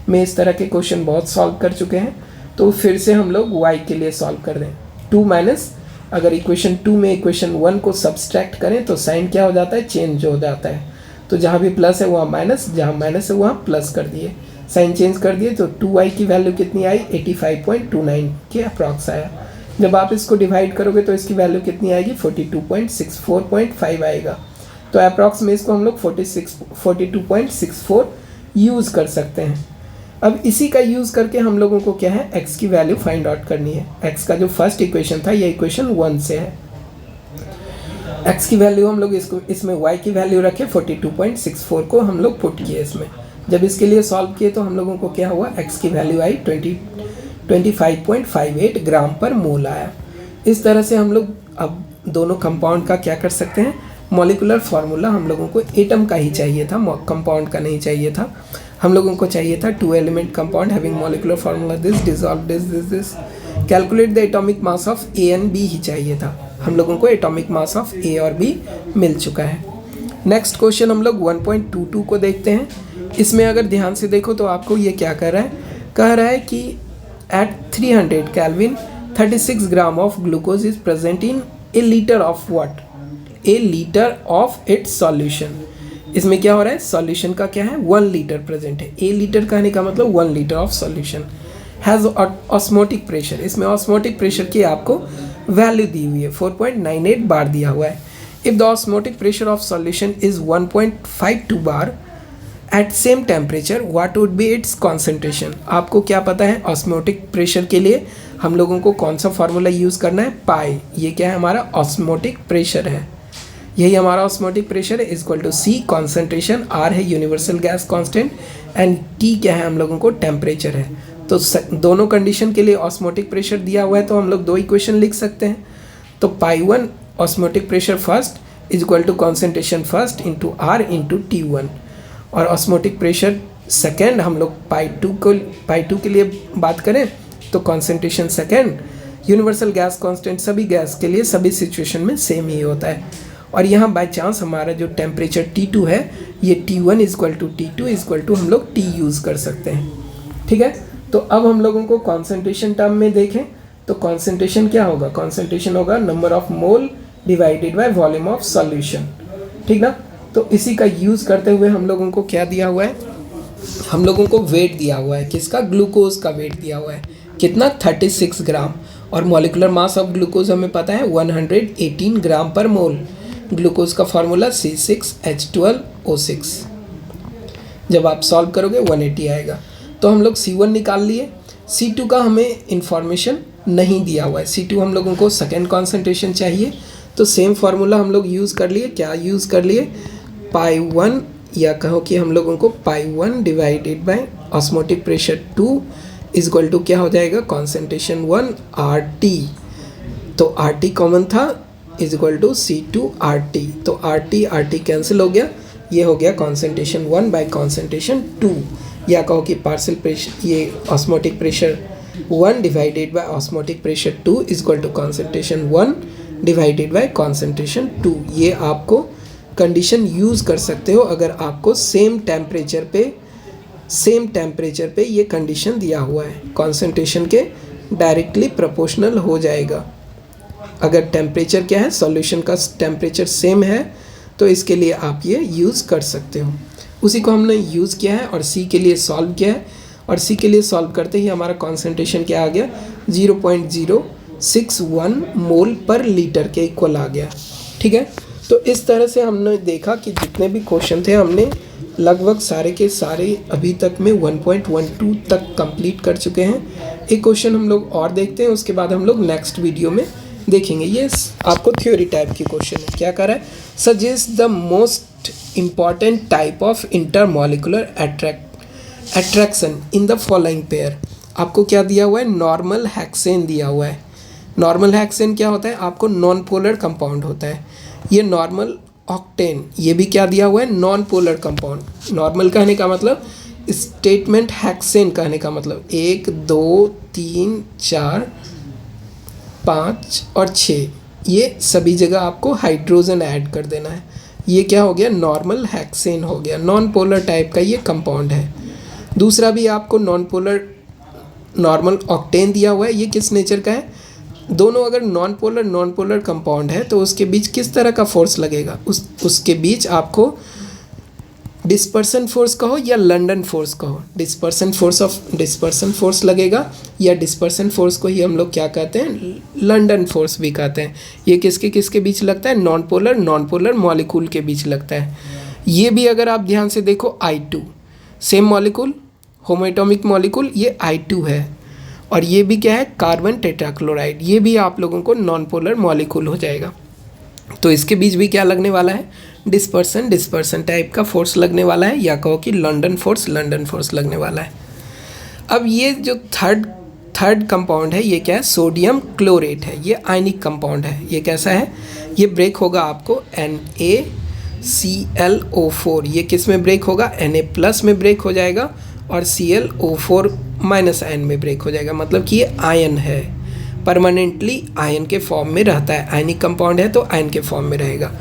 में इस तरह के क्वेश्चन बहुत सॉल्व कर चुके हैं, तो फिर से हम लोग y के लिए सॉल्व कर दें। 2 माइनस, अगर इक्वेशन 2 में इक्वेशन 1 को सब्सट्रैक्ट करें तो साइन क्या हो जाता है, चेंज हो जाता है। तो जहाँ भी प्लस है वहाँ माइनस, जहाँ माइनस है वहाँ प्लस कर दिए, साइन चेंज कर दिए, तो 2y की वैल्यू कितनी आई, 85.29 के अप्रॉक्स आया। जब आप इसको डिवाइड करोगे तो इसकी वैल्यू कितनी आएगी, 42.64.5 आएगा। तो अप्रॉक्स में इसको हम लोग 42.64 यूज़ कर सकते हैं। अब इसी का यूज़ करके हम लोगों को क्या है, x की वैल्यू फाइंड आउट करनी है। x का जो फर्स्ट इक्वेशन था, ये इक्वेशन 1 से है। x की वैल्यू हम लोग इसमें y की वैल्यू रखे 42.64 को हम लोग पुट किए इसमें। जब इसके लिए सॉल्व किए तो हम लोगों को क्या हुआ, x की वैल्यू आई 25.58 ग्राम पर मोल आया। इस तरह से हम लोग अब दोनों कंपाउंड का क्या कर सकते हैं, मॉलिक्यूलर फार्मूला हम लोगों को एटम का ही चाहिए था, कंपाउंड का नहीं चाहिए था। हम लोगों को चाहिए था 2 element compound having molecular formula this dissolve this calculate the atomic mass of A and B ही चाहिए था। हम लोगों को एटॉमिक मास ऑफ A और B मिल चुका है। नेक्स्ट क्वेश्चन हम लोग 1.22 को देखते हैं। इसमें अगर ध्यान से देखो तो आपको ये क्या कह रहा है कि at 300 Kelvin 36 gram of glucose is present in a litre of what, a litre of its solution. इसमें क्या हो रहा है, सॉल्यूशन का क्या है, 1 लीटर प्रेजेंट है। ए लीटर कहने का मतलब 1 litre of solution has osmotic pressure. इसमें ऑस्मोटिक प्रेशर की आपको वैल्यू दी हुई है, 4.98 बार दिया हुआ है। If the osmotic pressure of solution is 1.52 bar at same temperature what would be its concentration. आपको क्या पता है, ऑस्मोटिक प्रेशर के लिए हम लोगों को कौन सा फार्मूला यूज़ करना है, पाई। ये क्या है, हमारा ऑस्मोटिक प्रेशर है, यही हमारा ऑस्मोटिक प्रेशर है, equal to C concentration, R है universal gas constant, and T क्या है हम लोगों को टेम्परेचर है। तो दोनों कंडीशन के लिए ऑस्मोटिक प्रेशर दिया हुआ है, तो हम लोग दो इक्वेशन लिख सकते हैं। तो pi one osmotic pressure first is equal to concentration first into R into T1, और ऑस्मोटिक प्रेशर सेकेंड हम लोग पाई2 के लिए बात करें तो concentration second, universal gas constant सभी गैस के लिए सभी सिचुएशन में सेम ही होता है। और यहाँ बाय चांस हमारा जो टेम्परेचर T2 है ये T1 equal to T2 equal to हम लोग T यूज़ कर सकते हैं। ठीक है, तो अब हम लोगों को कॉन्सेंट्रेशन टर्म में देखें तो कॉन्सेंट्रेशन क्या होगा, कॉन्सेंट्रेशन होगा number of mole divided by volume of solution. ठीक ना, तो इसी का यूज़ करते हुए हम लोगों को क्या दिया हुआ है, हम लोगों को वेट दिया हुआ है, किसका, ग्लूकोज का वेट दिया हुआ है, कितना 36 ग्राम, और मॉलिकुलर मास ऑफ ग्लूकोज हमें पता है 118 ग्राम पर मोल। ग्लूकोज का फार्मूला C6H12O6, जब आप सॉल्व करोगे 180 आएगा। तो हम लोग C1 निकाल लिए। C2 का हमें इंफॉर्मेशन नहीं दिया हुआ है, C2 हम लोगों को सेकेंड कॉन्सेंट्रेशन चाहिए, तो सेम फार्मूला हम लोग यूज़ कर लिए। क्या यूज़ कर लिए, π1, या कहो कि हम लोगों को π1 divided by osmotic pressure 2 equal to क्या हो जाएगा, कॉन्सेंट्रेशन 1 RT। तो RT कॉमन था इक्वल टू C2 RT, तो RT कैंसिल हो गया, ये हो गया कॉन्सेंट्रेशन 1 बाय कॉन्सेंट्रेशन 2, या कहो कि पार्शियल प्रेशर, ये osmotic pressure 1 divided by osmotic pressure 2 equal to concentration 1 divided by concentration 2। ये आपको कंडीशन यूज़ कर सकते हो अगर आपको सेम टेम्परेचर पे ये कंडीशन दिया हुआ है, कॉन्सेंट्रेशन के डायरेक्टली प्रोपोर्शनल हो जाएगा। अगर टेम्परेचर क्या है, सॉल्यूशन का टेम्परेचर सेम है, तो इसके लिए आप ये यूज़ कर सकते हो। उसी को हमने यूज़ किया है और सी के लिए सॉल्व किया है, और सी के लिए सॉल्व करते ही हमारा कॉन्सेंट्रेशन क्या आ गया, 0.061 मोल पर लीटर के इक्वल आ गया। ठीक है, तो इस तरह से हमने देखा कि जितने भी क्वेश्चन थे हमने लगभग सारे के सारे अभी तक में 1.12 तक कंप्लीट कर चुके हैं। एक क्वेश्चन हम लोग और देखते हैं, उसके बाद हम लोग नेक्स्ट वीडियो में देखेंगे। ये आपको थ्योरी टाइप की क्वेश्चन है। क्या कर रहा है, suggest the most important type of intermolecular attraction in the following pair. आपको क्या दिया हुआ है, नॉर्मल हेक्सेन दिया हुआ है। नॉर्मल हेक्सेन क्या होता है, आपको नॉन पोलर कंपाउंड होता है। ये नॉर्मल ऑक्टेन, ये भी क्या दिया हुआ है, नॉन पोलर कंपाउंड। नॉर्मल कहने का मतलब, स्टेटमेंट हेक्सेन कहने का मतलब 1 2 3 4 5 और 6, ये सभी जगह आपको हाइड्रोजन ऐड कर देना है। ये क्या हो गया, नॉर्मल हेक्सेन हो गया, नॉन पोलर टाइप का ये कंपाउंड है। दूसरा भी आपको नॉन पोलर नॉर्मल ऑक्टेन दिया हुआ है। ये किस नेचर का है, दोनों अगर नॉन पोलर कंपाउंड है तो उसके बीच किस तरह का फोर्स लगेगा, उसके बीच आपको डिस्पर्सन फोर्स कहो या लंडन फोर्स कहो, डिस्पर्सन फोर्स लगेगा, या डिस्पर्सन फोर्स को ही हम लोग क्या कहते हैं, लंडन फोर्स भी कहते हैं। ये किसके बीच लगता है, नॉन पोलर मॉलिक्यूल के बीच लगता है। ये भी अगर आप ध्यान से देखो I2, सेम मॉलिक्यूल, होमोएटॉमिक मॉलिक्यूल, ये I2 है, और ये भी क्या है, कार्बन टेट्राक्लोराइड, ये भी आप लोगों को नॉन पोलर मॉलिक्यूल हो जाएगा। तो इसके बीच भी क्या लगने वाला है, डिस्पर्सन टाइप का फोर्स लगने वाला है, या कहो कि लंडन फोर्स लगने वाला है। अब ये जो थर्ड कंपाउंड है, ये क्या है, सोडियम क्लोरेट है। ये आयनिक कंपाउंड है। ये कैसा है, ये ब्रेक होगा आपको NaClO4, ये किस में ब्रेक होगा, Na+ में ब्रेक हो जाएगा, और ClO4- आयन में ब्रेक हो जाएगा। मतलब कि ये आयन है, परमानेंटली आयन के फॉर्म में रहता है। आयनिक कंपाउंड है तो आयन के फॉर्म में रहेगा।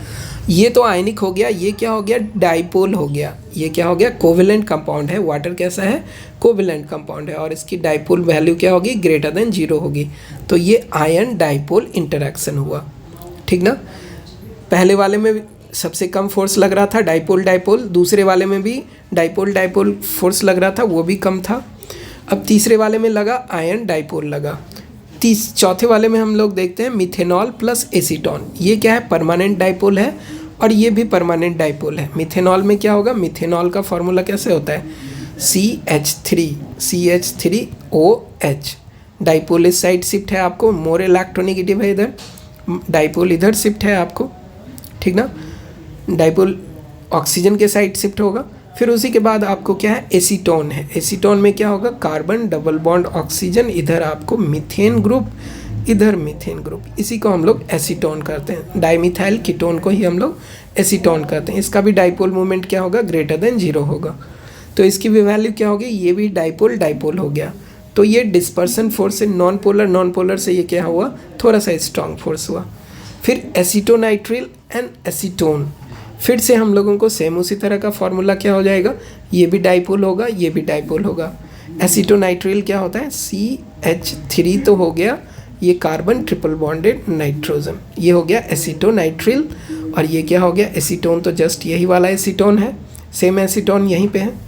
ये तो आयनिक हो गया। ये क्या हो गया, डाइपोल हो गया। ये क्या हो गया, कोवेलेंट कंपाउंड है। वाटर कैसा है, कोवेलेंट कंपाउंड है, और इसकी डाइपोल वैल्यू क्या होगी, > 0 होगी। तो ये आयन डाइपोल इंटरेक्शन हुआ। ठीक ना, पहले वाले में सबसे कम फोर्स लग रहा था, डाइपोल, दूसरे वाले में भी डाइपोल फोर्स लग रहा था, वो भी कम था। अब तीसरे वाले में लगा, आयन डाइपोल लगा। चौथे वाले में हम लोग देखते हैं मिथेनॉल प्लस एसीटोन। ये क्या है, परमानेंट डाइपोल है, और ये भी परमानेंट डाइपोल है। मिथेनॉल में क्या होगा, मिथेनॉल का फॉर्मूला कैसे होता है, CH3OH। डाइपोल इस साइड शिफ्ट है, आपको मोर इलेक्ट्रोनेगेटिव है इधर, डाइपोल इधर शिफ्ट है आपको। ठीक ना, डाइपोल ऑक्सीजन के साइड शिफ्ट होगा। फिर उसी के बाद आपको क्या है, एसीटोन है। एसीटोन में क्या होगा, कार्बन डबल बॉन्ड ऑक्सीजन, इधर आपको मीथेन ग्रुप, इधर मीथेन ग्रुप। इसी को हम लोग एसीटोन करते हैं। डाइमिथाइल कीटोन को ही हम लोग एसीटोन करते हैं। इसका भी डाइपोल मोमेंट क्या होगा, > 0 होगा। तो इसकी भी वैल्यू क्या होगी, ये भी डाइपोल हो गया। तो ये डिस्पर्सन फोर्स से नॉन पोलर से ये क्या हुआ, थोड़ा सा स्ट्रॉन्ग फोर्स हुआ। फिर एसीटोनाइट्रिल एंड एसीटोन, फिर से हम लोगों को सेम उसी तरह का फॉर्मूला क्या हो जाएगा, ये भी डाइपोल होगा, ये भी डाइपोल होगा। एसीटोनाइट्रिल क्या होता है, CH3 तो हो गया, ये कार्बन ट्रिपल बॉन्डेड नाइट्रोजन, ये हो गया एसीटोनाइट्रिल। और ये क्या हो गया, एसीटोन, तो जस्ट यही वाला एसीटोन है, सेम एसीटोन यहीं पे है।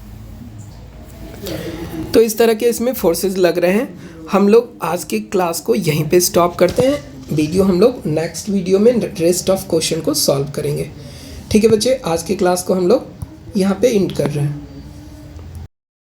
तो इस तरह के इसमें फोर्सेस लग रहे हैं। हम लोग आज की क्लास को यहीं पे स्टॉप करते हैं, वीडियो हम लोग नेक्स्ट वीडियो में रेस्ट ऑफ क्वेश्चन को सॉल्व करेंगे। ठीक है बच्चे, आज की क्लास को हम लोग यहाँ पे एंड कर रहे हैं।